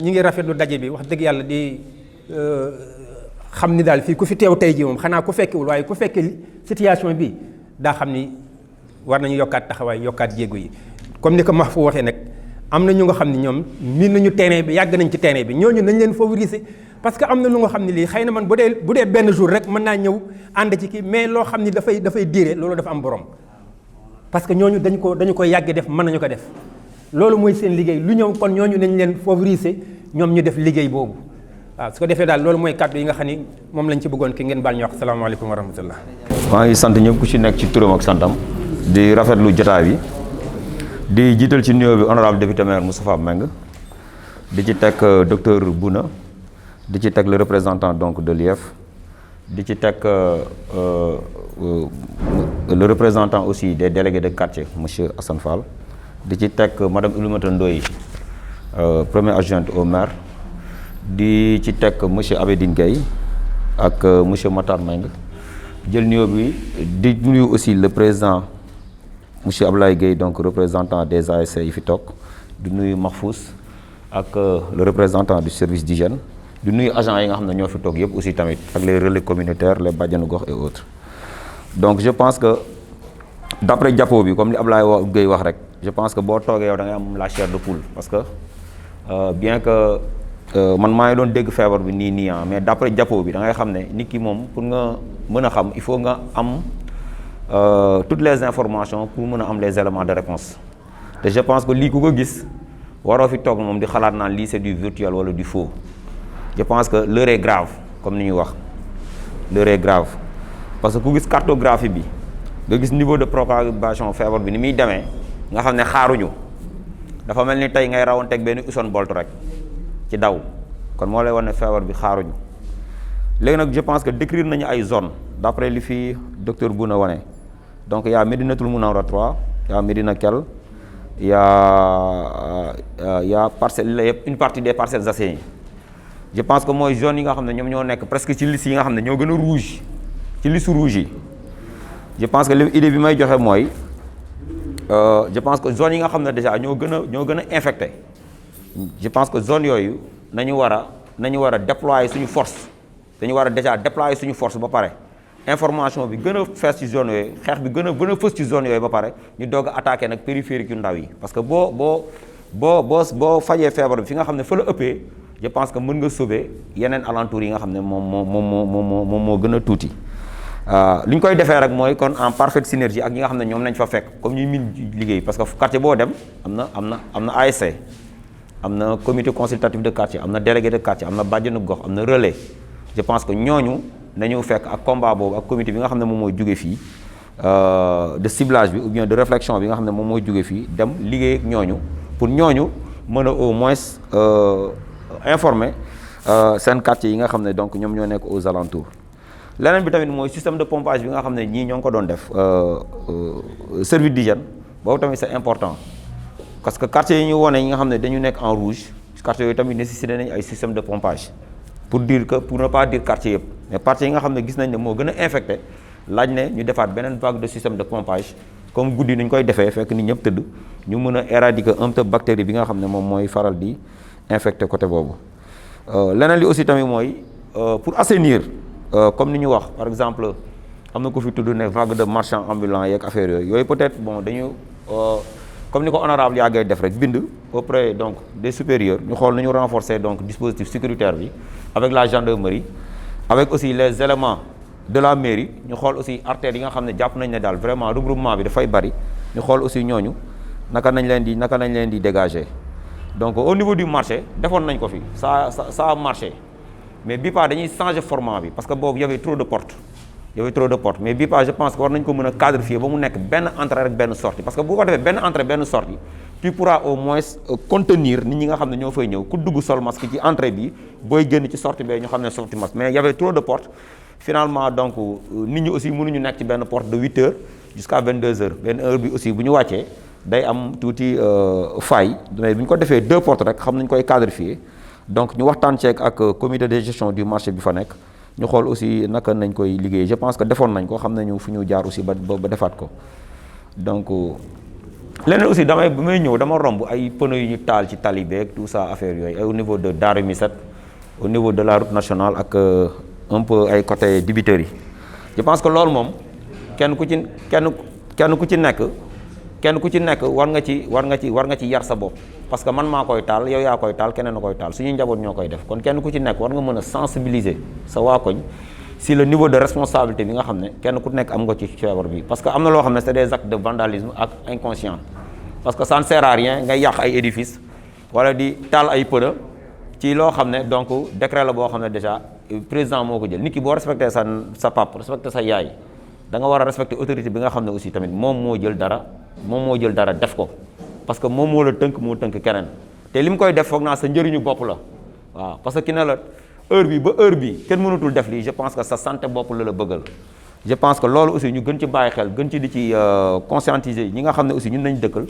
ñu ngi rafetlu daje bi wax dëgg yàlla di xam ni daal fii ku fi teew tey ji moom xanaa ku fekkewul waaye ku fekkee situation bi daa xam ni war nañu yokkaat taxawaay yokkaat jéego yi comme ni ko Mahfou waxee nag am na ñu nga xam ne ñoom miin nañu terrain bi yàgg nañ ci terrain bi ñooñu nañ leen favoriser parce que am na lu nga xam ne lii xëy na man bu dee benn jour rek mën naa ñëw ànd ci kii mais loo xam ni dafay diire loolu dafa am borom parce que ñooñu dañu ko yàgg def mën nañu ko def loolu mooy seen liggéey lu ñëw kon ñooñu nañ leen favoriser ñoom ñu def liggéey boobu waaw su ko defee daal loolu mooy kàddu yi nga xam ni moom lañ ci bëggoon ki ngeen baal ñu wax salaamaaleykum wa rahmatullah. maa ngi sant ñëpp ku ci nekk ci turam ak santam di rafetlu jotaay bi di jiital ci nuyoo bi honorable député maire Moustapha Mbengue di ci teg docteur Bouna di ci teg le représentant donc de l'IEF di ci teg le représentant aussi des délégués de quartier monsieur Assane Fall di ci teg madame Oulimata Ndoye première adjointe au maire di ci teg monsieur Abedine Gueye ak monsieur Matar Mbengue jël nuyoo bi di nuyu aussi le président monsieur Ablaye Gueye donc représentant des ASC yi fi toog di nuyu Mahfous ak le représentant du service d'hygiène di nuyu agents yi nga xam ne ñoo fi toog yëpp aussi tamit ak les relais communautaires les bàjjenu gox et autres donc je pense que d'après jàppoo bi comme li Ablaye Gueye wax rek je pense que boo toogee yow da ngay am la chair de poule parce que bien que man maa ngi doon dégg feebar bi nii mais d'après jàppoo bi da ngay xam ne nit ki moom pour nga mën a xam il faut nga am toutes les informations pour mën a am les éléments de réponse te je pense que lii ku ko gis waroo fi toog moom di xalaat naan lii c'est du virtuel wala du faux je pense que l'heure est grave comme ni ñuy wax l'heure est grave parce que ku gis cartographie bi nga gis niveau de propagation feebar bi ni muy demee nga xam ne xaaruñu dafa mel ni tey ngay rawanteeg benn Usain Bolt rek ci daw kon moo lay wan ne feebar bi xaaruñu léegi nag je pense que décrire nañu ay zones d'après li fi docteur Bouna wane donc il y a Médinatoul Mounawara 3 il y a Médina Kell il y a une partie des Parcelles Assainies je pense que mooy zones yi nga xam ne ñoom ñoo nekk presque ci liste yi nga xam ne ñoo gën a rouge ci liste rouge yi je pense que l'idée bi may joxe mooy je pense que zones yi nga xam ne déjà ñoo gën a infecté je pense que zone yooyu nañu war a déployer suñu force dañu war a déjà déployer suñu force ba pare information bi gën a fees ci zone yooyu xeex bi gën a fës ci zone yooyu ba pare ñu doog a attaquer nag périphérique yu ndaw yi parce que boo fajee feebar bi fi nga xam ne fa la ëppee je pense que mën nga sauver yeneen alentours yi nga xam ne moom moo gën a tuuti li ñu koy defee rek mooy kon en parfaite synergie ak ñi nga xam ne ñoom lañ fa fekk comme ñuy min liggéey parce que quartier boo dem am na ASC am na comité consultatif de quartier am na délégué de quartier am na bàjjenu gox am na relais je pense que ñooñu nañu fekk ak combat boobu ak comité bi nga xam ne moom mooy jóge fii de ciblage bi ou bien de réflexion bi nga xam ne moom mooy jóge fii dem liggéey ak ñooñu pour ñooñu mën a au moins informer seen quartier yi nga xam ne donc ñoom ñoo nekk aux alentours leneen bi tamit mooy système de pompage bi nga xam ne ñii ñoo ngi ko doon def service d'hygiène boobu tamit c'est important parce que quartier yi ñu wone yi nga xam ne dañu nekk en rouge quartier yooyu tamit nécessité nañ ay système de pompage pour ne pas dire quartier yëpp mais quartier yi nga xam ne gis nañ ne moo gën a infecté laaj ne ñu defaat beneen vague de système de pompage comme guddi ni ñu koy defee fekk ni ñëpp tëdd ñu mën a éradiquer un peu bactérie bi nga xam ne moom mooy faral di infecté côté boobu leneen li aussi tamit mooy pour assainir comme ni ñu wax par exemple am na ko fi tudd ne vague de marchands ambulants yeeg affaire yooyu peut-être bon dañu comme ni ko honorable yàggee def rek bind auprès donc des supérieurs ñu xool nu ñu renforcer donc dispositif sécuritaire bi avec la gendarmerie avec aussi les éléments de la mairie ñu xool aussi artères yi nga xam ne jàpp nañ ne daal vraiment regroupement bi dafay bari ñu xool aussi ñooñu naka nañ leen di dégager donc au niveau du marché defoon nañ ko fi ça a marché mais bii pas dañuy changer format bi parce que boobu y avait trop de portes mais bii pas je pense que war nañ ko mën a quadrifier ba mu nekk benn entrée rek benn sortie parce que bu ko defee benn entrée benn sortie tu pourras au moins contenir nit ñi nga xam ne ñoo fay ñëw ku dugg sol masque ci entrée bi booy génn ci sortie bi ñu xam ne sortie masque mais y avait trop de portes finalement donc nit ñi aussi mënuñu nekk ci benn porte de 8 heures jusqu'à 22 heures benn heure bi aussi bu ñu wàccee day am tuuti faille mais bu ñu ko defee 2 portes rek xam nañ koy quadrifier donc ñu waxtaan ceeg ak comité de gestion du marché bi fa nekk ñu xool aussi naka nañ koy liggéey je pense que defoon nañ ko xam nañu fu ñu jaar aussi ba defaat ko donc leneen aussi bi may ñëw dama romb ay pneus yu ñu taal ci tali beeg tout ça affaire yooyu au niveau de Darou Misset au niveau de la route nationale ak un peu ay côté dibiteurs yi je pense que loolu moom kenn kenn ku ci nekk war nga ci yar sa bopp parce que man maa koy taal yow yaa koy taal keneen a koy taal suñuy njaboot ñoo koy def kon kenn ku ci nekk war nga mën a sensibiliser sa waa koñ si le niveau de responsabilité bi nga xam ne kenn ku nekk am nga ci feebar bi parce que am na loo xam ne c'est des actes de vandalisme ak inconscient parce que ça ne sert à rien ngay yàq ay édifices wala di taal ay pneu ci loo xam ne donc décret la boo xam ne déjà président moo ko jël nit ki boo respecté sa pap respecté sa yaay da nga war a respecté autorité bi nga xam ne aussi tamit moom moo jël dara def ko parce que moom moo la tënk moo tënk keneen te li mu koy def foog naa sa njëriñu bopp la waaw parce que ki ne la heure bi ba heure bi kenn mënatul def lii je pense que sa santé bopp la bëggal je pense que loolu aussi ñu gën ci bàyyi xel gën ci di ci conscientiser ñi nga xam ne aussi ñun nañ dëkkal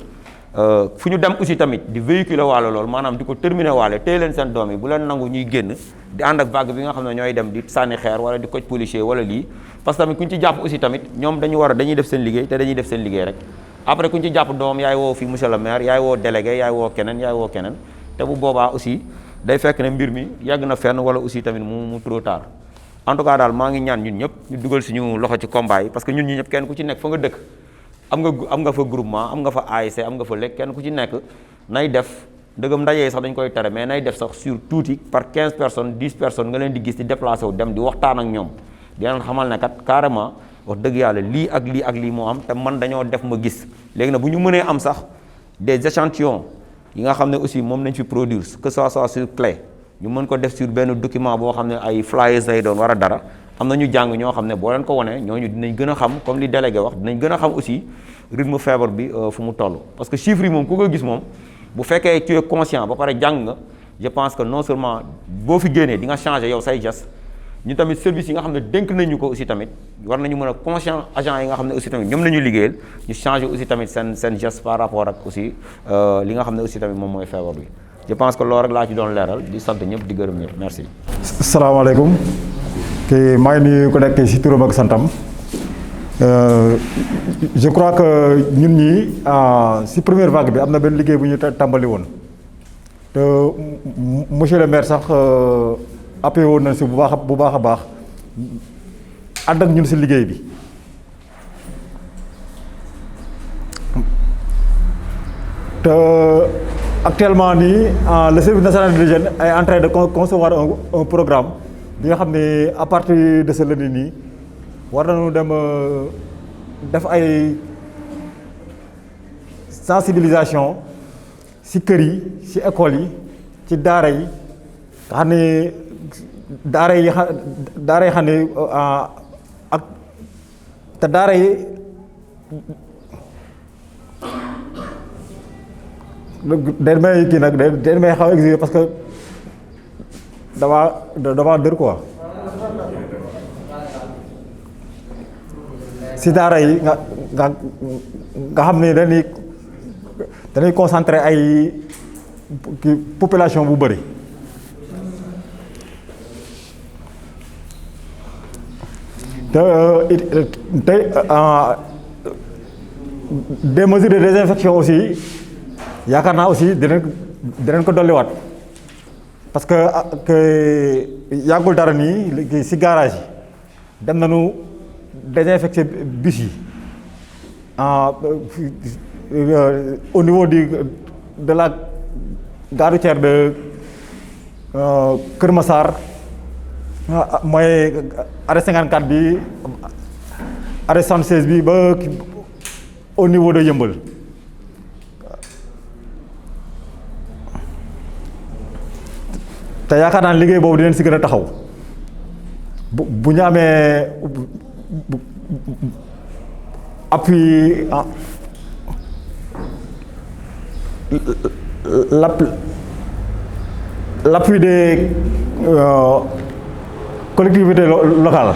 fu ñu dem aussi tamit di véhiculer waale loolu maanaam di ko terminer waale téye leen seen doom yi bu leen nangu ñuy génn di ànd ak vague bi nga xam ne ñooy dem di sànni xeer wala di koj policier wala lii parce que tamit ku ñu ci jàpp aussi tamit ñoom dañuy def seen liggéey te dañuy def seen liggéey rek après ku ñu ci jàpp doom yaay woo fii monsieur le maire yaay woo délégué yaay woo keneen te bu boobaa aussi day fekk ne mbir mi yàgg na fenn wala aussi tamit mu trop tard en tout cas daal maa ngi ñaan ñun ñëpp ñu dugal suñu loxo ci combat yi parce que ñun ñi ñëpp kenn ku ci nekk fa nga dëkk am nga fa groupement am nga fa ASC am nga fa lekk kenn ku ci nekk nay def ndëgam ndaje sax dañ koy tere mais nay def sax sur tuuti par 15 personnes 10 personnes nga leen di gis di déplacé wu dem di waxtaan ak ñoom di leen xamal ne kat carrément wax dëgg yàlla lii ak lii moo am te man dañoo def ma gis léegi nag bu ñu mënee am sax des échantillons yi nga xam ne aussi moom nañ fi produire que ça soit sur clé ñu mën ko def sur benn document boo xam ne ay flyers lay doon war a dara am na ñu jàng ñoo xam ne boo leen ko wanee ñooñu dinañ gën a xam comme li délégué wax dinañ gën a xam aussi rythme feebar bi fu mu toll parce que chiffres yi moom ku ko gis moom bu fekkee tu es conscient ba pare jàng nga je pense que non seulement boo fi génnee di nga changer yow say geste ñu tamit service yi nga xam ne dénk nañu ko aussi tamit war nañu mën a conscient agent yi nga xam ne aussi tamit ñoom la ñu liggéeyal ñu changer aussi tamit seen geste par rapport ak aussi li nga xam ne aussi tamit moom mooy feebar bi je pense que loolu rek laa ci doon leeral di sant ñëpp di gërëm ñëpp merci. salaamaaleykum kii maa ngi nuyu ku nekk si turam ak santam je crois que ñun ñii si première vague bi am na benn liggéey bu ñu tàmbali woon te monsieur le maire sax appuyé woon nañ si bu baax a baax ànd ak ñun si liggéey bi te actuellement nii le service national des jeunes est en train de concevoir un programme bi nga xam ne à partir de ce lundi nii war nañu dem def ay sensibilisation ci kër yi ci école yi ci daara yi nga xam ne daara yi xam ne ak te daara yi dañ may kii nag dañ may xaw a exiger parce que dama dër quoi si daara yi nga xam ne dañuy concentrer ay population bu bëri te des mesures de désinfection aussi yaakaar naa aussi dinañ ko dolliwaat parce que yàggul dara nii si garage yi dem nañu désinfecter bus yi au niveau de la gare routière de Kër Massar mooy arrêt 54 bi arrêt 76 bi ba au niveau de Yëmbal te yaakaar naa liggéey boobu dinañ si gën a taxaw bu ñu amee appui l'appui des collectivités locales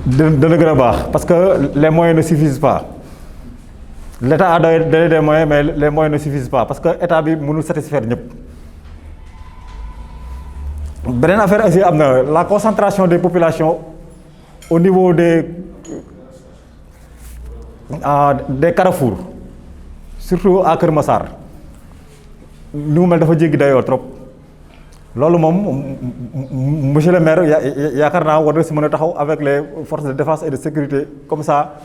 dana gën a baax parce que les moyens ne suffisent pas l'État a donné des moyens mais les moyens ne suffisent pas parce que état bi mënul satisfaire ñëpp. beneen affaire aussi am na la concentration des populations au niveau des carrefours surtout à Kër Massar ni mu mel dafa jéggi dayoo trop loolu moom monsieur le maire yaakaar naa war na si mën a taxaw avec les forces de défense et de sécurité comme ça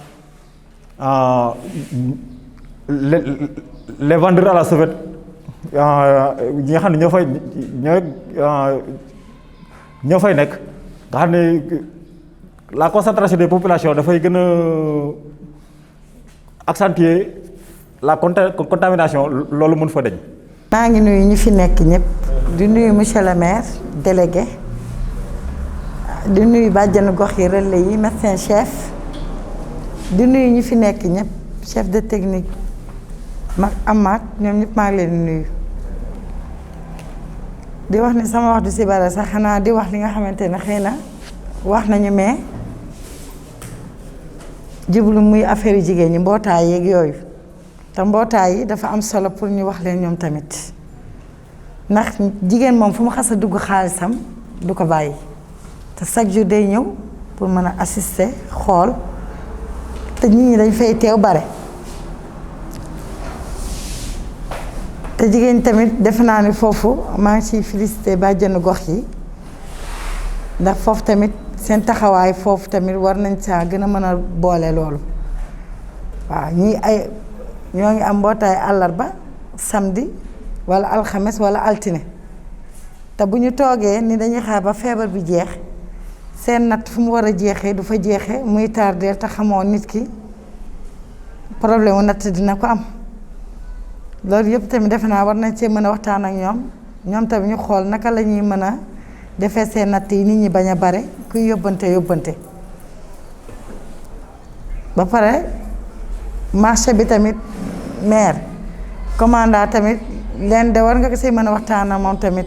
les vendeurs à la sauvette ñi nga xam ne ñoo fay nekk nga xam ne la concentration des populations dafay gën a accentuer la contamination loolu mën fa dañ. maa ngi nuyu ñi fi nekk ñëpp di nuyu monsieur le maire délégué di nuyu bàjjenu gox yi relais yi médecin chef di nuyu ñi fi nekk ñëpp chef de technique mag amaat ñoom ñëpp maa ngi leen di nuyu di wax ni sama wax du si bare sax xanaa di wax li nga xamante ne xëy na wax nañu mais jublu muy affaire yu jigéen ñi mbootaay yeeg yooyu te mbootaay yi dafa am solo pour ñu wax leen ñoom tamit ndax jigéen moom fu mu xas a dugg xaalisam du ko bàyyi te chaque jour day ñëw pour mën a assister xool te nit ñi dañ fay teew bare te jigéen ñi tamit defe naa ni foofu maa ngi ciy félicité bàjjenu gox yi ndax foofu tamit seen taxawaay foofu tamit war nañ saa gën a mën a boole loolu waaw ñii ay ñoo ngi am mbootaay àllarba samedi wala alxames wala altine te bu ñu toogee ni dañuy xaar ba feebar bi jeex seen natt fu mu war a jeexee du fa jeexee muy tardeel te xamoo nit ki problème mu natt dina ko am loolu yëpp tamit defe naa war nañ see mën a waxtaan ak ñoom tamit ñu xool naka la ñuy mën a defee seen natt yi nit ñi bañ a bare kuy yóbbante ba pare marché bi tamit maire commandant tamit leen de war nga ko see mën a waxtaan ak moom tamit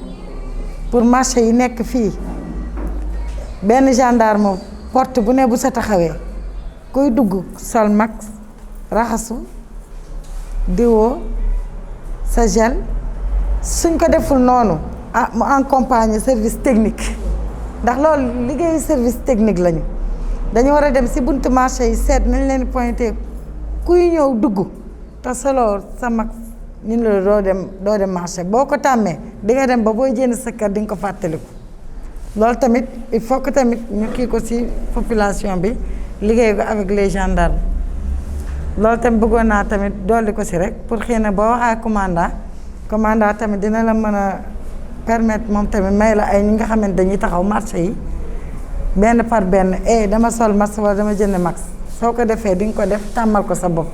pour marché yi nekk fii benn gendarme porte bu ne bu sa taxawee kuy dugg sol max raxasu diwoo sa gel suñ ko deful noonu mu accompagner service technique ndax loolu liggéeyu service technique lañu dañu war a dem ci buntu marché yi seet nañ leen pointé kuy ñëw dugg te solo sa mag ñun la doo dem marché boo ko tàmmee di nga dem ba booy jënd sa kër di nga ko fàttaliku loolu tamit il faut que tamit ñu kii ko ci population bi liggéey ko avec les gendarmes loolu tamit bëggoon naa tamit dolli ko ci rek pour xëy na boo waxee commandant tamit dina la mën a permettre moom tamit may la ay ñi nga xamante dañuy taxaw marché yi benn par benn dama sol max wala dama jënd max soo ko defee di nga ko def tàmmal ko sa bopp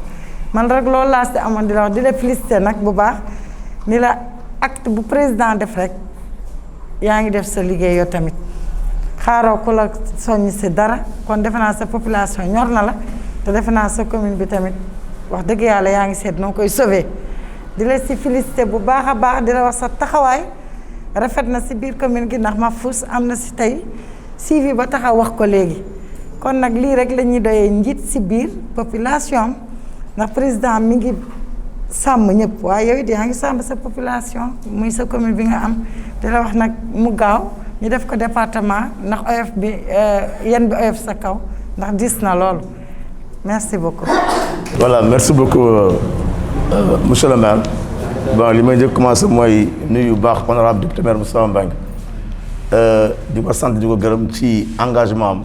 man rek loolu laa si amoon di la wax di la félicité nag bu baax ni la acte bu président def rek yaa ngi def sa liggéey yow tamit xaaroo ku la soññ si dara kon defe naa sa population ñor na la te defe naa sa commune bi tamit wax dëgg yàlla yaa ngi seet noo koy sauver di la si félicité bu baax a baax di la wax sa taxawaay rafet na si biir commune gi ndax Mahfouz am na si tey suivi ba taxaw wax ko léegi kon nag lii rek la ñuy doyee njiit si biir population ndax président mi ngi sàmm ñëpp waaye yow it yaa ngi sàmm sa population muy sa commune bi nga am di la wax nag mu gaaw ñu def ko département ndax oyof bi yan bi oyof sa kaw ndax diis na loolu merci beaucoup. Voilà, merci beaucoup monsieur le maire. Bon li may njëkk commencé mooy nuyu baax honorable député maire Moustapha Mbengue di ko sant di ko gërëm ci engagement am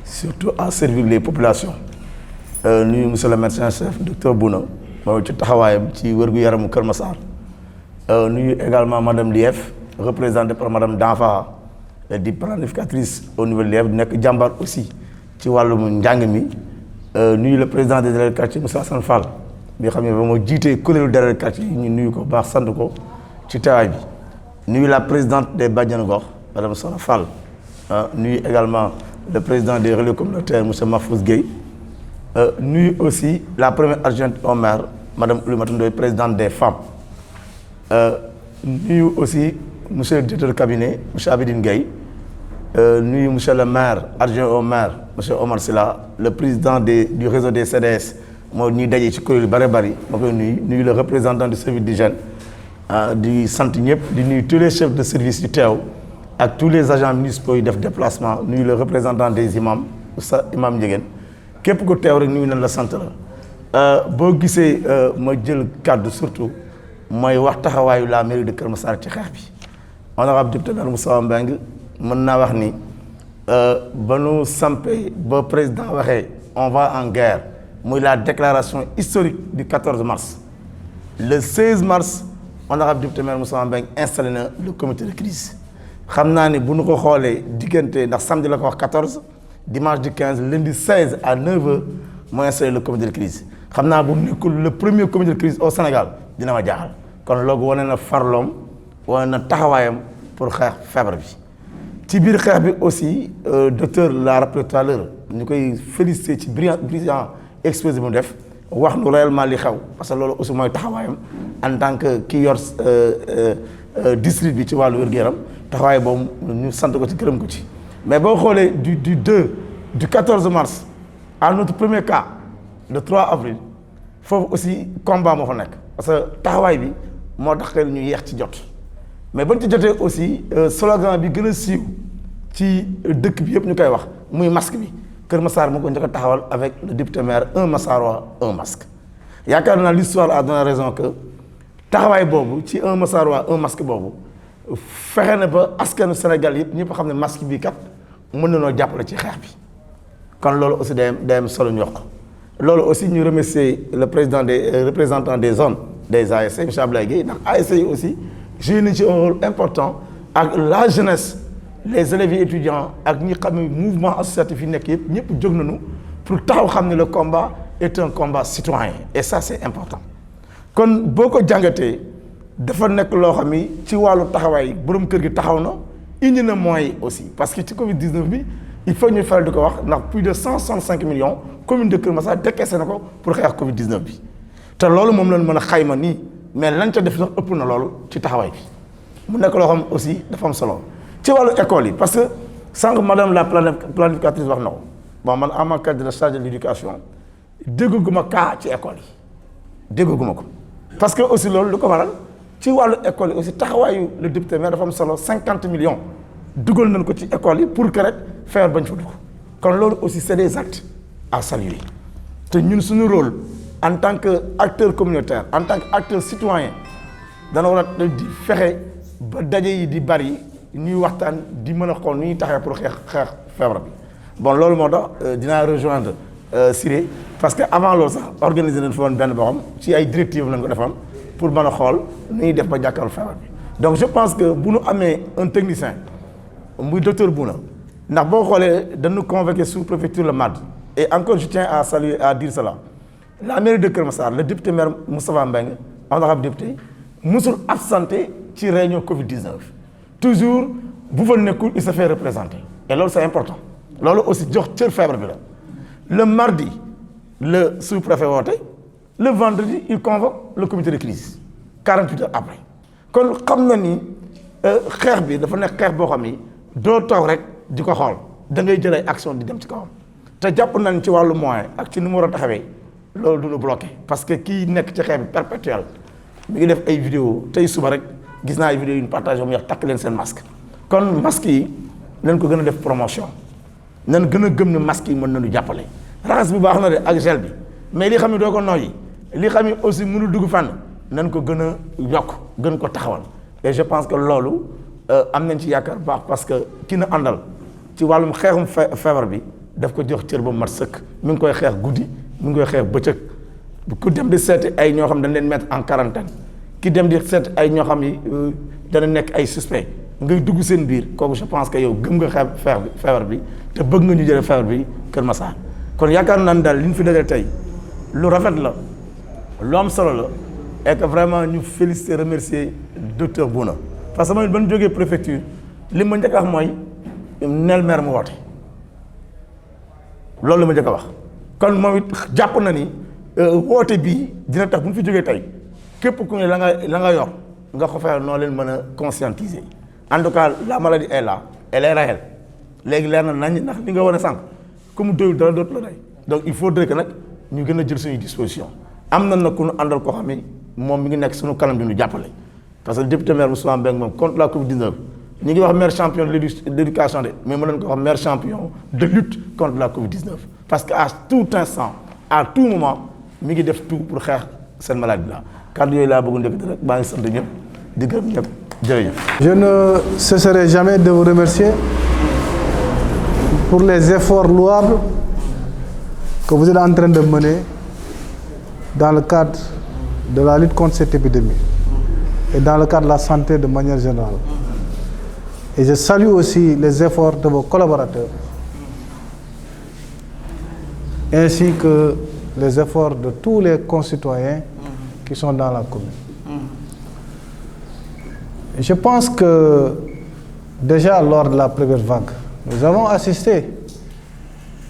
surtout à servir les populations nuyu monsieur le médecin chef docteur Bouna mooy ci taxawaayam ci wér-gu-yaramu Kër Massar nuyu également madame Lief représentée par madame Danfa di planificatrice au niveau de Lief di nekk jàmbaar aussi ci wàllum njàng mi nuyu le président des délégués de quartier Moussa Assane Fall bi xam ne ba moo jiitee kuréelu délégué de quartier yi ñu nuyu ko baax sant ko ci teewaay bi nuyu la présidente des bàjjenu gox madame Sora Fall nuyu également le président des relais communautaires monsieur Mahfouz Gueye nuyu aussi la première adjointe au maire madame Oulimata Ndoye présidente des femmes nuyu aussi monsieur le directeur de cabinet monsieur Abidine Gueye nuyu monsieur le maire adjoint au maire monsieur Omar Silla le président du réseau des CDS moo ñuy daje ci kuréel yu bëri bëri ma koy nuyu le représentant du service d'hygiène di sant ñëpp di nuyu tous les chefs de service yu teew ak tous les agents municipaux yi def déplacement nuyu le représentant des imams sa imam Ndiéguène képp ku teew rek nuyu nañ la sant la boo gisee ma jël kàddu surtout mooy wax taxawaayu la mairie de Kër Massar ci xeex bi honorable député maire Moustapha Mbengue mën naa wax ni ba nu sampee ba président waxee on va en guerre muy la déclaration historique du 14 mars le 16 mars honorable député maire Moustapha Mbengue installé na le comité de crise xam naa ni bu ñu ko xoolee diggante ndax samedi la ko wax 14 dimanche du 15 lundi 16 à 9h moo installé le comité de crise xam naa bu nekkul le premier comité de crise au Sénégal dina ma jaaxal kon loolu wane na farloom wane na taxawaayam pour xeex feebar bi ci biir xeex bi aussi docteur l'a rappelé tout à l'heure ñu koy félicité ci brillant exposé bu mu def wax nu réellement li xew parce que loolu aussi mooy taxawaayam en tant que ki yor district bi ci wàllu wér-gu-yaram taxawaay boobu ñu sant ko ci gërëm ko ci mais boo xoolee du 14 mars à notre premier cas le 3 avril foofu aussi combat moo fa nekk parce que taxawaay bi moo tax ñu yeex ci jot mais bañ ci jotee aussi slogan bi gën a siiw ci dëkk bi yëpp ñu koy wax muy masque bi Kër Massar mu ko njëkk a taxawal avec le député maire un Massarois un masque yaakaar naa l'histoire a donné raison que taxawaay boobu ci un Massarois un masque boobu fexe na ba askanu Sénégal yëpp ñëpp xam ne masque bii kat mën na noo jàppale ci xeex bi kon loolu aussi day am solo ñu wax ko loolu aussi ñu remercier le président des représentants des zones des ASC M. Abdoulaye Guèye ndax ASC yi aussi joué nañ ci un rôle important ak la jeunesse les élèves et étudiants ak ñi xam ne mouvement associatif yi nekk yëpp ñëpp jóg nañu pour taxaw xam ne le combat est un combat citoyen et ça c'est important kon boo ko jàngatee dafa nekk loo xam ni ci wàllu taxawaay borom kër gi taxaw na indi na moyens aussi parce que ci Covid 19 bi il faut ñu faral di ko wax ndax plus de 165 millions commune de Kër Massar décaissé na ko pour xeex Covid 19 bi te loolu moom lañ mën a xayma nii mais lañ ca def sax ëpp na loolu ci taxawaay bi mu nekk loo xam aussi dafa am solo ci wàllu école yi parce que sànq madame la planificatrice wax na ko bon man en matière de charge de l'éducation dégguma cas ci école yi dégguma ko parce que aussi loolu lu ko waral ci wàllu école yi aussi taxawaayu le député maire dafa am solo 50 millions dugal nañ ko ci école yi pour que rek feebar bañ fa dugg kon loolu aussi c'est des actes à saluer te ñun suñu rôle en tant que acteur communautaire en tant que acteur citoyen dana war a di fexe ba daje yi di bari ñuy waxtaan di mën a xool nu ñuy taxawee pour xeex feebar bi bon loolu moo tax dinaa rejoindre Siré parce que avant loolu sax organiser nañ fa woon benn boo xam ci ay directives lañ ko defoon pour mën a xool nu ñuy def ba jàkkaarloo feebar bi donc je pense que bu ñu amee un technicien muy docteur Bouna ndax boo xoolee dañu convoqué sous préfecture le mardi et encore je tiens à saluer à dire cela la mairie de Kër Massar le député maire Moustapha Mbengue honorable député musul absenté ci réunion Covid 19 toujours bu fa nekkul il se fait représenter et loolu c'est important loolu aussi jox cër feebar bi la le mardi le sous-préfet woote le vendredi il convoque le comité de crise 48 heures après kon xam na ni xeex bi dafa nekk xeex boo xam ni doo toog rek di ko xool da ngay jël ay action di dem ci kawam te jàpp nañ ci wàllu moyen ak ci ni mu war a taxawee loolu du ñu bloqué parce que kii nekk ci xeex bi perpétuel mi ngi def ay vidéo tey suba rek gis naa ay vidéo yu ñu partagé mu wax takk leen seen masque kon masque yi nañ ko gën a def promotion nañ gën a gëm ne masque yi mën nañu jàppale raxas bi baax na de ak gel bi mais li xam ne doo ko noyyi li xam ne aussi mënul dugg fànn nañ ko gën a yokk gën ko taxawal et je pense que loolu am nañ ci yaakaar baax parce que ki na àndal ci wàllum xeexum feebar bi daf ko jox cër ba mat sëkk mi ngi koy xeex guddi mi ngi koy xeex bëccëg ku dem di seeti ay ñoo xam dañ leen mettre en quarantaine ki dem di seeti ay ñoo xam ni dana nekk ay suspect ngay dugg seen biir kooku je pense que yow gëm nga feebar bi te bëgg nga ñu jëlee feebar bi Kër Massar kon yaakaar naa ne daal li ñu fi dajale tey lu rafet la lu am solo la et que vraiment ñu féliciter remercier docteur Bouna parce que man ba ñu jógee préfecture li ma njëkk a wax mooy nel maire mu woote loolu la ma njëkk a wax kon moom it jàpp na ni woote bii dina tax bu ñu fi jógee tey képp ku ne la nga yor nga ko fexe noo leen mën a conscientiser en tout cas la maladie est là elle est réelle léegi leer na nañ ndax li nga war a sànq comme doyul dara dootu la day donc il faudrait que nag ñu gën a jël suñu disposition am na nag ku ñu àndal koo xam ne moom mi ngi nekk suñu kanam di ñu jàppale parce que le député maire Moustapha Mbengue moom contre la Covid 19 ñu ngi wax maire champion de l'éducation de mais mën nañu ko wax maire champion de lutte contre la Covid 19 parce que à tout instant à tout moment mi ngi def tout pour xeex seen maladie là kàddu yooyu laa bëgg njëkk rek maa ngi sant ñëpp di gërëm ñëpp jërëjëf. Je ne cesserai jamais de vous remercier pour les efforts louables que vous êtes en train de mener dans le cadre de la lutte contre cette épidémie et dans le cadre de la santé de manière générale. Et je salue aussi les efforts de vos collaborateurs, ainsi que les efforts de tous les concitoyens qui sont dans la commune. Et je pense que déjà lors de la première vague, nous avons assisté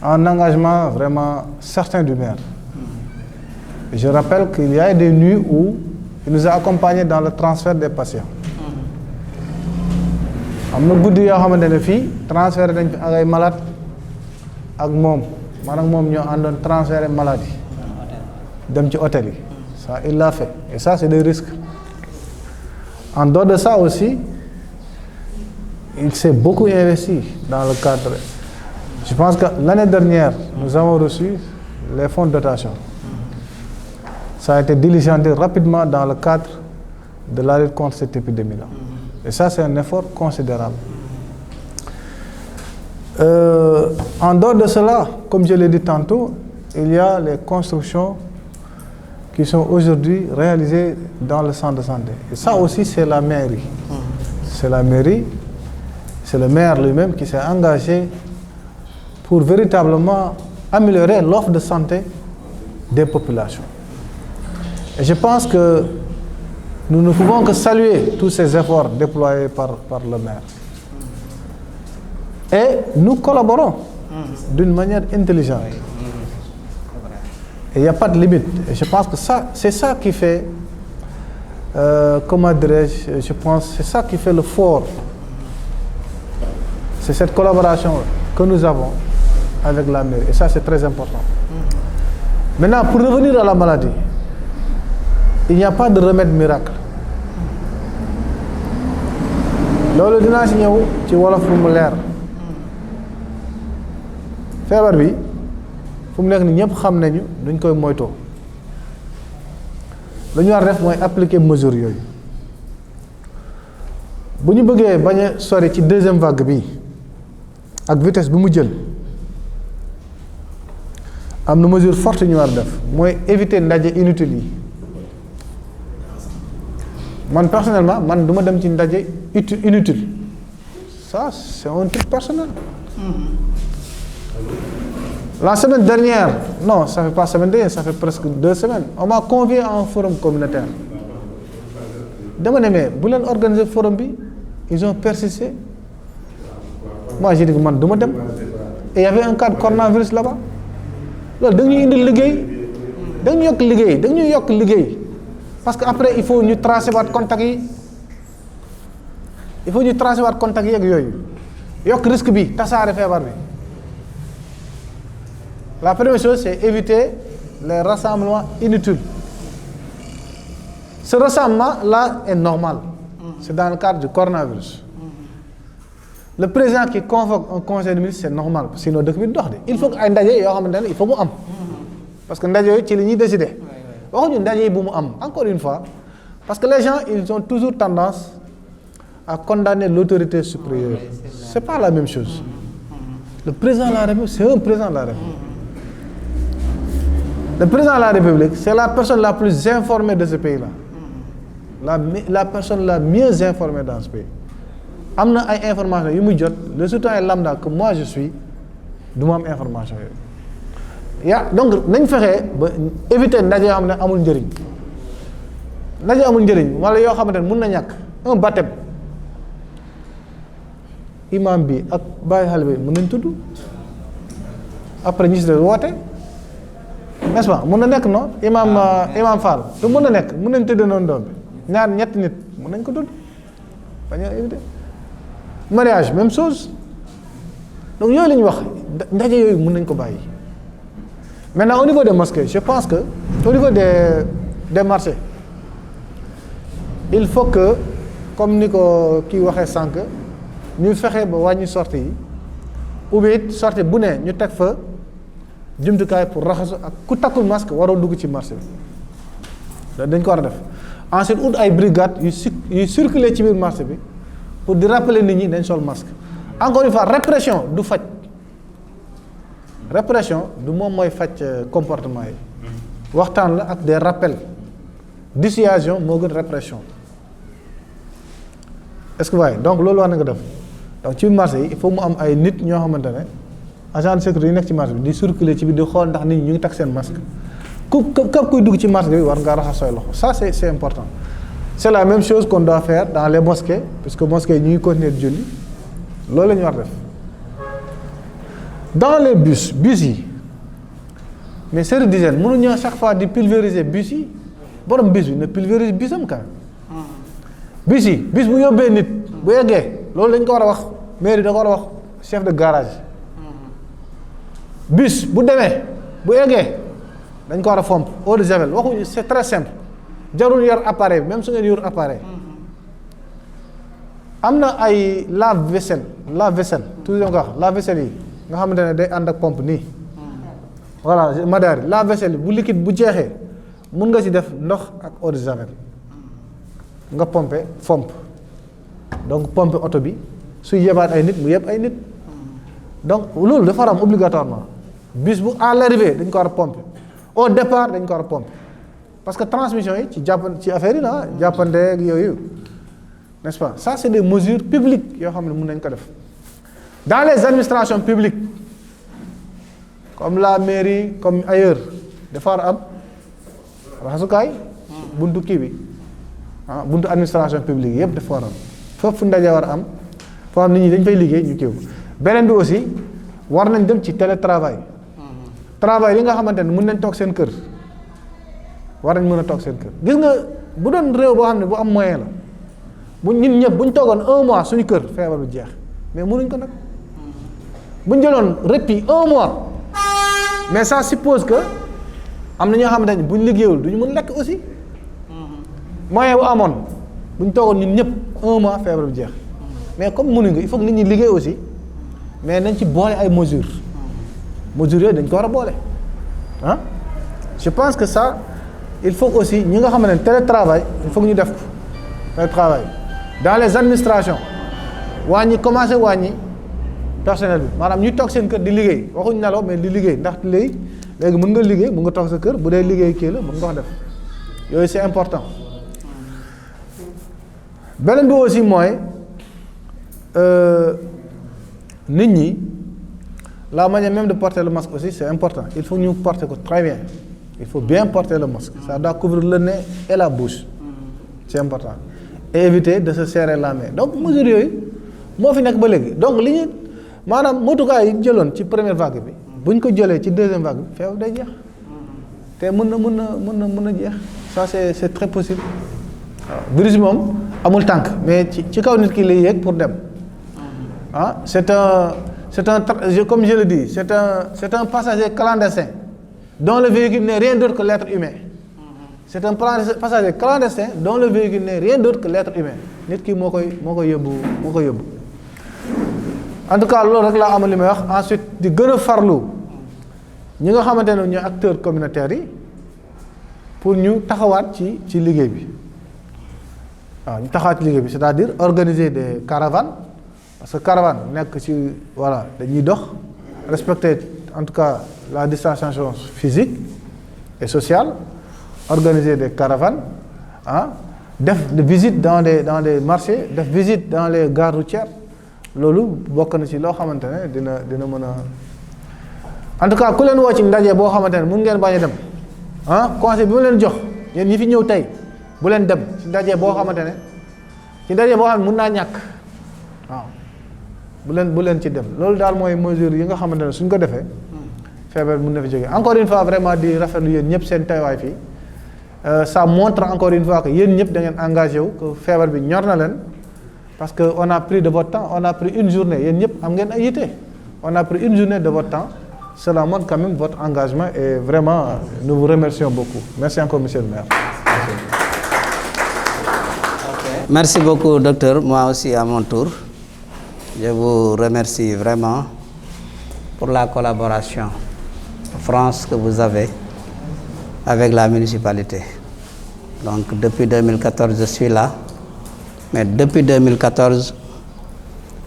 à un engagement vraiment certain du maire. Et je rappelle qu'il y a des nuits où il nous a accompagnés dans le transfert des patients. am na guddi yoo xamante ne fii transféré nañ fi ak ay malade ak moom man ak moom ñoo àndoon transféré malade yi dem ci hôtel yi ça il l'a fait et ça c'est des risques. En dehors de ça aussi il s'est beaucoup investi dans le cadre. Je pense que l'année dernière nous avons reçu les fonds de dotation. Ça a été diligenté rapidement dans le cadre de la lutte contre cette épidémie-là. Et ça, c'est un effort considérable. En dehors de cela, comme je l'ai dit tantôt, il y a les constructions qui sont aujourd'hui réalisées dans le centre de santé. Et ça aussi, c'est la mairie. C'est la mairie, c'est le maire lui-même qui s'est engagé pour véritablement améliorer l'offre de santé des populations. Et je pense que nous ne pouvons que saluer tous ces efforts déployés par le maire. Et nous collaborons d'une manière intelligente. Et il n'y a pas de limite. Et je pense que c'est ça qui fait, comment dirais-je, je pense, c'est ça qui fait le fort. C'est cette collaboration que nous avons avec la mairie. Et ça, c'est très important. Maintenant, pour revenir à la maladie, il n'y a pas de remède miracle. loolu dinaa si ñëw ci wolof fu mu leer feebar bi fu mu nekk ni ñëpp xam nañu duñ koy moytoo lu ñu war def mooy appliquer mesures yooyu bu ñu bëggee bañ a sori ci deuxième vague bi ak vitesse bi mu jël am na mesure forte ñu war def mooy éviter ndaje inutile yi. Man personnellement man du ma dem ci ndaje inutile ça c'est un truc personnel. La semaine dernière non ça fait pas semaine dernière ça fait presque 2 semaines on m'a convié à un forum communautaire dama ne mais bu leen organiser forum bi ils ont persisté moi j'ai dit que man du ma dem et il y avait un cas de coronavirus là-bas loolu da ñuy indil liggéey da ñu yokk liggéey da ñuy yokk liggéey. Parce qu'après, il faut nous tracer votre contact. Il faut nous tracer votre contact. Il y a un risque de faire. La première chose, c'est éviter les rassemblements inutiles. Ce rassemblement-là est normal. C'est dans le cadre du coronavirus. Le président qui convoque un conseil de ministre, c'est normal. Sinon, il faut qu'il y ait un il faut qu'il y ait. Parce que c'est ce qui décidé. Encore une fois, parce que les gens, ils ont toujours tendance à condamner l'autorité supérieure. Ce n'est pas la même chose. Le président de la République, c'est un président de la République. Le président de la République, c'est la personne la plus informée de ce pays-là. La personne la mieux informée dans ce pays. Il y a des informations, le citoyen lambda que moi je suis, de moi information. Donc, nous devons éviter ndaje yoo xam ne amul njëriñ ndaje amul njëriñ wala yoo xamante ne mën na ñàkk un baptême imam bi ak bàyyi xale bi mën nañ tudd après ñu si de woote n'est-ce pas mën na nekk non imam Fall te mën na nekk mën nañ tudd noonu doom bi ñaar ñetti nit mën nañ ko tudd bañ a éviter mariage même chose donc yooyu la ñu wax ndaje yooyu mën nañ ko bàyyi. Maintenant, au niveau des mosquées, je pense que, au niveau des marchés, il faut que, comme Nico qui a dit, nous fassions une sortie, ou bien sortie bonne, nous avons fait pour raxasu ak ku takul masque waro dugg ci marché bi dañ ko war def ensuite out ay brigade yu circuler ci biir marché bi pour di rappeler nit ñi dañ sol masque encore une fois répression du faj répression du moom mooy faj comportement yi waxtaan la ak des rappels dissuasion moo gën répression est-ce que waaye donc loolu war na nga def donc ci marché yi il faut mu am ay nit ñoo xamante ne agent de sécurité yi nekk ci marché bi di circuler ci biir di xool ndax nit ñi ñu ngi takk seen masque képp kuy dugg ci marché bi war ngaa raxas sooy loxo ça c'est important c'est la même chose qu'on doit faire dans les mosquées puisque mosquées yi ñu ngi continuer di julli loolu la ñu war def dans les bus yi mais service d'hygiène mënuñu chaque fois di pulvériser bus yi borom bus bi ne pulvérise busam quand même bus yi bus bu yóbbee nit bu yeggee loolu dañ ko war a wax mairie da ko war a wax chef de garage bus bu demee bu yeggee dañ ko war a fomp eau de javel waxuñu c'est très simple jarul yor appareil même su ngeen yor appareil am na ay lave-vaisselle toujours nga wax lave-vaisselle yi nga xamante ne day ànd ak pompe nii voilà madaari lave-vaisselle bu liquide bu jeexee mun nga ci def ndox ak eau de javel nga pompe fomp donc pompe oto bi suy yebaat ay nit mu yeb ay nit donc loolu dafa war a am obligatoirement bus bu à l'arrivée dañ ko war a pompe au départ dañ ko war a pompe parce que transmission yi ci affaire yi la jàppande ak yooyu n'est-ce pas ça c'est des mesures publiques yoo xam ne mun nañ ko def dans les administrations publiques comme la mairie comme ailleurs dafa war a am raxasukaay buntu kii bi buntu administration publique yëpp dafa war a am fépp fu ndaje war a am foo xam nit ñi dañ fay liggéey ñu kiiw beneen bi aussi war nañ dem ci télétravail travail yi nga xamante ne mën nañ toog seen kër war nañ mën a toog seen kër gis nga bu doon réew boo xam ne bu am moyen la bu ñun ñëpp bu ñu toogoon 1 mois suñu kër feebar bi jeex mais mënuñ ko nag bu ñu jëloon répit 1 mois mais ça suppose que am na ñoo xamante ne bu ñu liggéeyul du ñu mën lekk aussi moyen bu amoon bu ñu toogoon ñun ñëpp 1 mois feebar bi jeex mais comme mënuñ ko il faut que nit ñi liggéey aussi mais nañ ci boole ay mesures yooyu dañ ko war a boole ah je pense que ça il faut aussi ñi nga xamante ne télétravail il faut que ñu def ko télétravail dans les administrations commencé wàññi personnel bi maanaam ñuy toog seen kër di liggéey waxuñ nelaw mais di liggéey ndax léegi mën nga liggéey mën nga toog sa kër bu dee liggéey kii la mën nga wax def yooyu c'est important beneen bi aussi mooy nit ñi la manière même de porter le masque aussi c'est important il faut ñu porter ko très bien il faut bien porter le masque ça doit couvrir le nez et la bouche c'est important et éviter de se serrer la main donc mesures yooyu moo fi nekk ba léegi donc li ñu maanaam motukaay yi jëloon ci première vague bi bu ñu ko jëlee ci deuxième vague bi feebar day jeex te mën na jeex ça c'est très possible waaw virus bi moom amul tànk mais ci kaw nit ki lay yéeg pour dem c'est un comme je le dis c'est un passager clandestin dont le véhicule n'est rien d'autre que l'être humain c'est un passager clandestin dont le véhicule n'est rien d'autre que l'être humain nit ki moo koy yóbbu en tout cas loolu rek laa amal li may wax ensuite di gën a farlu ñi nga xamante ne ñooy acteurs communautaires yi pour ñu taxawaat ci liggéey bi waaw ñu taxawaat ci liggéey bi c'est-à-dire organiser des caravanes parce que caravane nekk ci voilà dañuy dox respecter en tout cas la distanciation physique et sociale organiser des caravanes def des visites dans des marchés def visite dans les gares routières loolu bokk na ci loo xamante ne dina mën a en tout cas ku leen woo ci ndaje boo xamante ne mun ngeen bañ a dem conseil bi ma leen jox yéen ñi fi ñëw tey bu leen dem ci ndaje boo xamante ne mun naa ñàkk waaw bu leen ci dem loolu daal mooy mesure yi nga xamante ne suñ ko defee feebar mun na fi jógee encore une fois vraiment di rafetlu yéen ñëpp seen teewaay fii ça montre encore une fois que yéen ñëpp da ngeen engagé wu que feebar bi ñor na leen parce que on a pris de votre temps on a pris une journée yéen ñëpp am ngeen ay yitte on a pris une journée de votre temps cela montre quand même votre engagement et vraiment nous vous remercions beaucoup merci encore monsieur le maire. Merci beaucoup docteur, moi aussi à mon tour je vous remercie vraiment pour la collaboration franche que vous avez avec la municipalité. Donc depuis 2014 je suis là, mais depuis 2014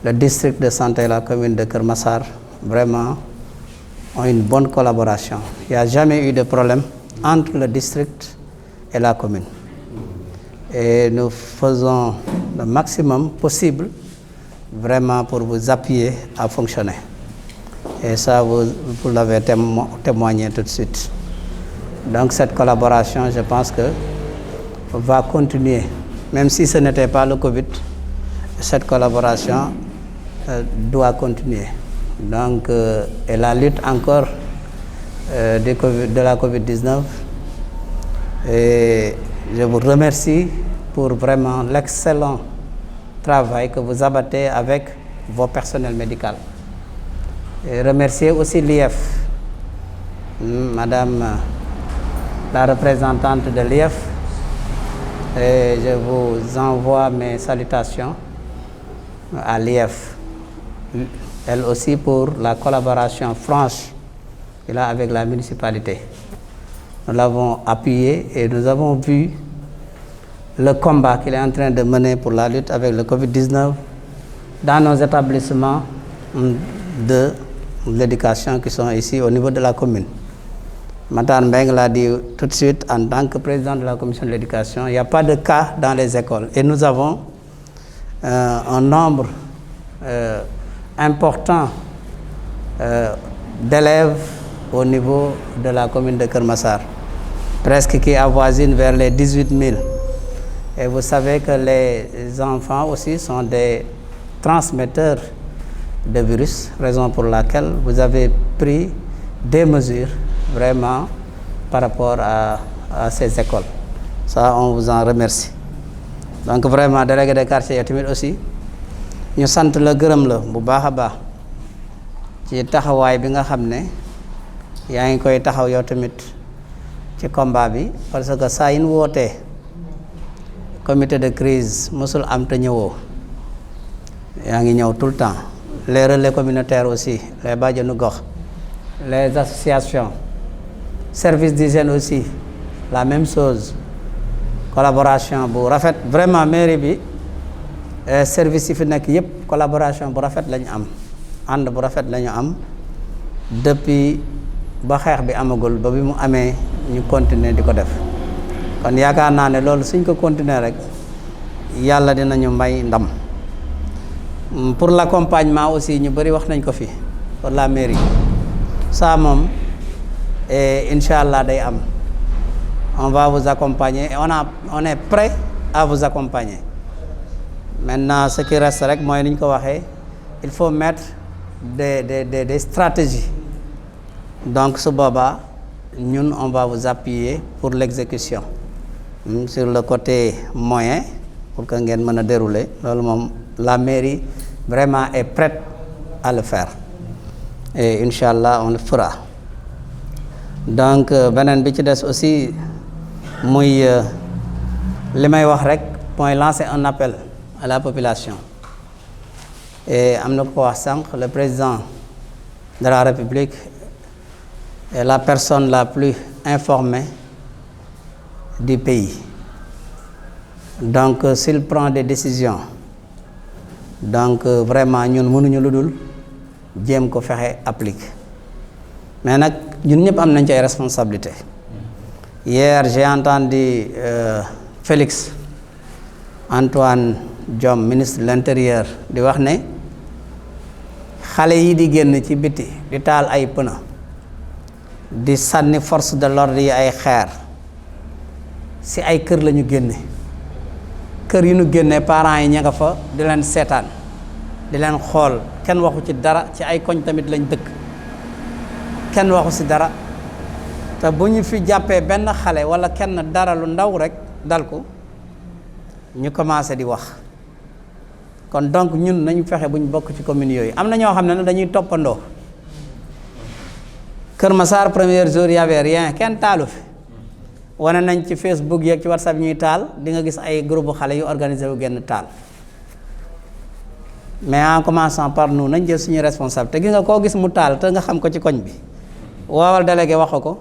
le district de santé et la commune de Keur Massar vraiment ont une bonne collaboration. Il n'y a jamais eu de problème entre le district et la commune. Et nous faisons le maximum possible vraiment pour vous appuyer à fonctionner. Et ça, vous l'avez témoigné tout de suite. Donc cette collaboration, je pense que va continuer. Même si ce n'était pas le Covid, cette collaboration doit continuer. Donc, et la lutte encore de la Covid-19. Et je vous remercie pour vraiment l'excellent travail que vous abattez avec vos personnels médicaux. Et remercier aussi l'IF, Madame la représentante de l'IF. Et je vous envoie mes salutations à l'IF. Elle aussi pour la collaboration franche qu'il a avec la municipalité. Nous l'avons appuyé et nous avons vu le combat qu'il est en train de mener pour la lutte avec le Covid-19 dans nos établissements de l'éducation qui sont ici au niveau de la commune. Matar Mbeng l'a dit tout de suite, en tant que président de la commission de l'éducation, il n'y a pas de cas dans les écoles. Et nous avons un nombre important d'élèves au niveau de la commune de Keur Massar, presque qui avoisine vers les 18 000. Et vous savez que les enfants aussi sont des transmetteurs de virus, raison pour laquelle vous avez pris des mesures vraiment par rapport à ces écoles. Ça, on vous en remercie. Donc vraiment, délégué de quartier tamit aussi, ñu sant la gërëm la bu baax a baax ci taxawaay bi nga xam ne yaa ngi koy taxaw yow tamit ci combat bi, parce que saa yin wootee comité de crise mosul am te ñëwoo, yaa ngi ñëw tout le temps. Les relais communautaires aussi, les bàjjenu gox, les associations, service d'hygiène aussi, la même chose. Collaboration bu rafet, vraiment mairie bi service yi fi nekk yëpp collaboration bu rafet lañu am, ànd bu rafet lañu am depuis ba xeex bi amagul ba bi mu amee ñu continuer di ko def. Kon yaakaar naa ne loolu suñ ko continuer rek yàlla dinañu may ndam. Pour l'accompagnement aussi ñu bëri wax nañ ko fi pour la mairie ça moom Inch'Allah day am. On va vous accompagner et on est prêt à vous accompagner. Maintenant ce qui reste rek mooy ni ñu ko waxee, il faut mettre des stratégies. Donc su boobaa ñun on va vous appuyer pour l'exécution sur le côté moyen pour que ngeen mën a dérouler loolu moom la mairie vraiment est prête à le faire et Inch'Allah on le fera. Donc beneen bi ci des aussi muy li may wax rek mooy lancer un appel à la population et am na ko wax sànq, le président de la République est la personne la plus informée du pays. Donc s'il prend des décisions, donc vraiment ñun mënuñu lu dul jéem ko fexe appliquer. Mais nag ñun ñëpp am nañ ci ay responsabilités. Hier j'ai entendu Félix Antoine Diome, ministre de l'Intérieur, di wax ne xale yi di génn ci biti di taal ay pneu di sànni force de l'ordre yi ay xeer si ay kër la ñu génne. Kër yi ñu génnee parents yi ña nga fa di leen seetaan di leen xool, kenn waxu ci dara, ci ay koñ tamit lañ dëkk, kenn waxu ci dara. te bu ñu fi jàppee benn xale walla kenn dara lu ndaw rek dal ko ñu commencé di wax. Kon donc ñun nañu fexe bu ñu bokk ci commune yooyu. Am na ñoo xam ne dañuy toppandoo. Kër Massar premier jour y avait rien, kenn taalu fi. Wane nañ ci Facebook yeeg ci WhatsApp ñuy taal, di nga gis ay groupe xale yu organisé wu genn taal. Mais en commençant par nous nañ jël suñu responsabilité. Te gis nga koo gis mu taal te nga xam ko ci koñ bi, woowal délégué wax ko,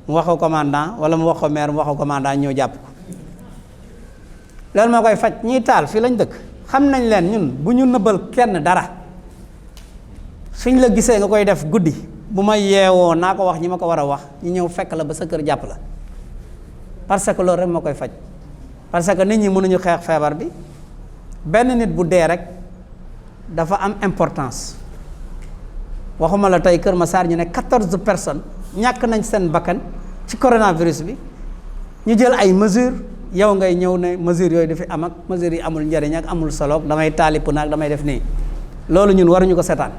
mu wax ko commandant wala mu wax ko maire mu wax ko commandant ñëw jàpp ko. Loolu moo koy faj. Ñiy taal fii lañ dëkk, xam nañ leen. Ñun bu ñu nëbbal kenn dara, suñ la gisee nga koy def guddi bu ma yeewoo naa ko wax ñi ma ko war a wax ñu ñëw fekk la ba sa kër jàpp la parce que loolu rek moo koy faj parce que nit ñi mënuñu xeex feebar bi benn nit bu dee rek dafa am importance waxuma la tey Kër Massar ñu ne 14 personnes ñàkk nañ seen bakkan ci coronavirus bi ñu jël ay mesures yow ngay ñëw ne mesures yooyu dafi am ak mesures yi amul njëriñ ak amul solo damay taalipu naag damay def nii loolu ñun waruñu ko seetaan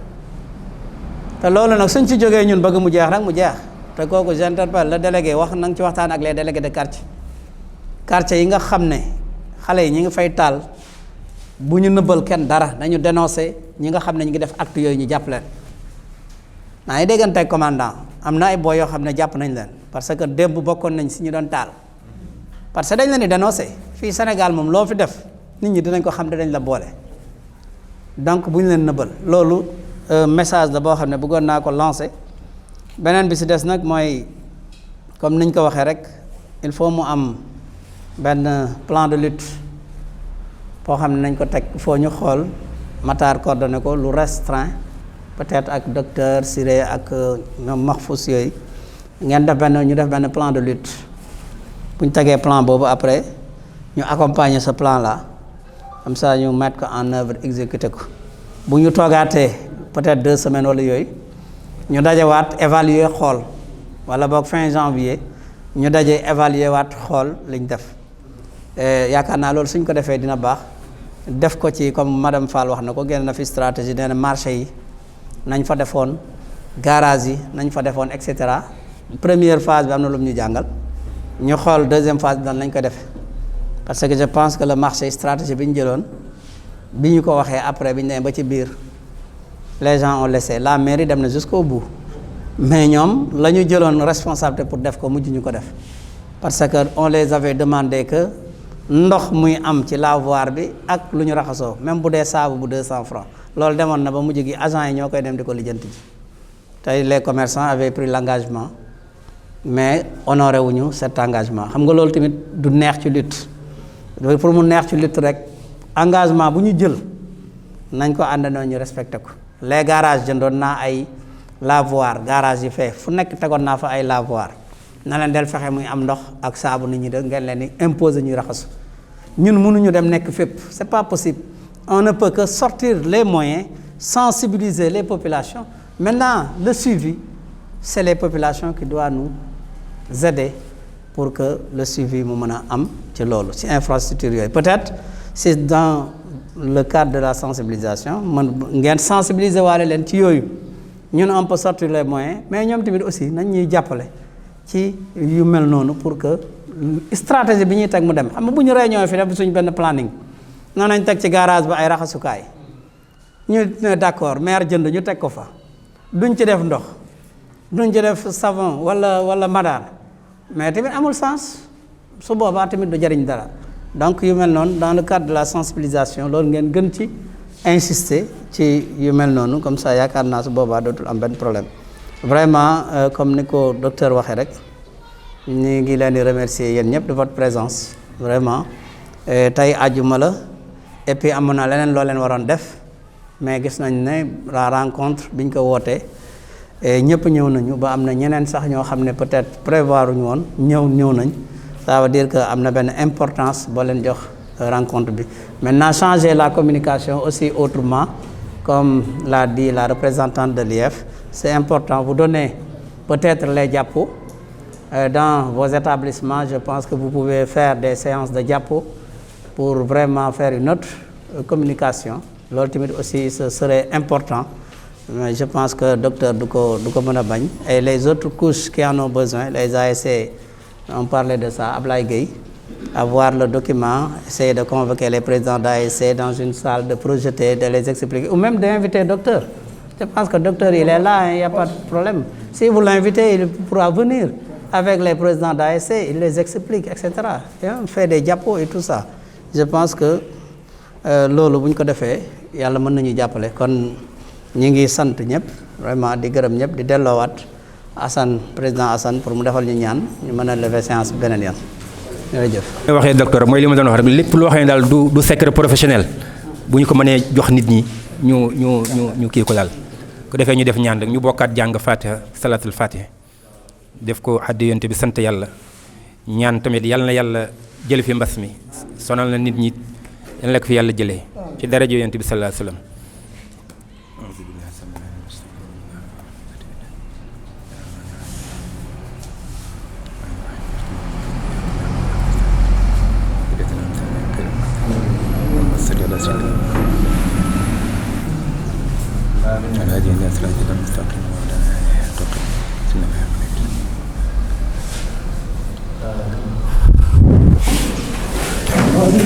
te loolu nag suñ ci jógee ñun bëgg mu jeex rek mu jeex te kooku j'interpelle le délégué wax na nga ci waxtaan ak les délégués de quartier yi nga xam ne xale yi ñi ngi fay taal bu ñu nëbbal kenn dara nañu dénoncé ñi nga xam ne ñu ngi def acte yooyu ñu jàpp leen maa ngi déggante commandant am na ay boo yoo xam ne jàpp nañ leen parce que démb bokkoon nañ si ñu doon taal parce que dañ leen di dénoncé fii Sénégal moom loo fi def nit ñi dinañ ko xam ne dañ la boole donc bu ñu leen nëbbal loolu message la boo xam ne bëggoon naa ko lancé beneen bi si des nag mooy comme niñ ko waxee rek il faut mu am benn plan de lutte boo xam ne nañ ko teg il faut ñu xool Matar coordonné ko lu restreint peut-être ak docteur Siré ak ñoom Mahfous yooyu ngeen def ñu def benn plan de lutte bu ñu tegee plan boobu après ñu accompagner ce plan là comme ça ñu mettre ko en œuvre exécuter ko bu ñu toogaatee peut-être 2 semaines wala yooyu ñu dajewaat évaluer xool wala boog fin janvier ñu daje évaluer waat xool liñ def yaakaar naa loolu suñ ko defee dina baax def ko ci comme madame Fall wax na ko génn na fi stratégie nee na marché yi nañ fa defoon garage yi nañ fa defoon et cetera première phase bi am na lu mu ñu jàngal ñu xool deuxième phase bi nan lañ ko defee parce que je pense que le marché stratégie bi ñu jëloon bi ñu ko waxee après bi ñu demee ba ci biir les gens ont laissé la mairie dem na jusqu'au bout mais ñoom la ñu jëloon responsabilité pour def ko mujj ñu ko def parce que on les avait demandé que ndox muy am ci lavoir bi ak lu ñu raxasoo même bu dee saabu bu 200 francs loolu demoon na ba mujj gi agent yi ñoo koy dem di ko lijjanti ji tey les commerçants avaient pris l'engagement mais honoré wuñu cet engagement xam nga loolu tamit du neex ci lutte pour mu neex ci lutte rek engagement bu ñu jël nañ ko àndandoo ñu respecté ko les garages jëndoon naa ay lavoir garage yi fee fu nekk tegoon naa fa ay lavoir na leen del fexe muy am ndox ak saabu nit ñi de ngeen leen di imposer ñuy raxasu ñun mënuñu dem nekk fépp c'est pas possible on ne peut que sortir les moyens sensibiliser les populations maintenant le suivi c'est les populations qui doivent nous aider pour que le suivi mu mën a am ci loolu ci infrastructure yooyu peut-être c'est dans le cadre de la sensibilisation man ngeen sensibiliser waale leen ci yooyu ñun on peut sortir les moyens mais ñoom tamit aussi nañ ñuy jàppale ci yu mel noonu pour que stratégie bi ñuy teg mu dem xam nga bu ñu réunion fi def suñ benn planning noonu nañ teg ci garage ba ay raxasukaay ñu ne d'accord maire jënd ñu teg ko fa duñ ci def ndox duñ ci def savon wala madar mais tamit amul sens su boobaa tamit du jariñ dara donc yu mel noonu dans le cadre de la sensibilisation loolu ngeen gën ci insister ci yu mel noonu comme ça yaakaar naa su boobaa dootul am benn problème vraiment comme ni ko docteur waxee rek ñu ngi leen di remercier yéen ñëpp de votre présence vraiment tey àjjuma la et puis amoon na leneen loo leen waroon def mais gis nañ ne la rencontre biñ ko wootee ñëpp ñëw nañu ba am na ñeneen sax ñoo xam ne peut-être prévoir uñu woon ñëw nañ ça veut dire que am na benn importance boo leen jox rencontre bi maintenant changer la communication aussi autrement comme l'a dit la représentante de l'IEF c'est important vous donnez peut-être les diapos dans vos établissements je pense que vous pouvez faire des séances de diapos pour vraiment faire une autre communication loolu tamit aussi ce serait important mais je pense que docteur du ko mën a bañ et les autres couches qui en ont besoin les ASC on parlait de ça Ablaye Gueye avoir le document essayer de convoquer les présidents d'ASC dans une salle de projeter de les expliquer ou même d'inviter docteur je pense que docteur il est là il n'y a pas de problème si vous l'invitez il pourra venir avec les présidents d'ASC il les explique etc et on fait des diapos et tout ça je pense que loolu bu ñu ko defee yàlla mën nañu jàppale kon ñu ngi sant ñëpp vraiment di gërëm ñëpp di delloowaat Assane président Assane pour mu defal ñu ñaan ñu mën a lever séance beneen yoon jërëjëf. li waxee docteur mooy li ma doon wax rek lépp loo xam ne daal du secret professionnel bu ñu ko mënee jox nit ñi ñu kii ko daal ko defee ñu def ñaan rek ñu bokkaat jàng fatiha salatul fatiha def ko addi yonte bi sant yàlla ñaan tamit yàlla na yàlla jël fi mbas mi sonal na nit ñi yàlla na ko fi yàlla jëlee ci daraja yonte bi sallallahu alayhi wasallam هذه الناس لا تستقيم ولا تقيم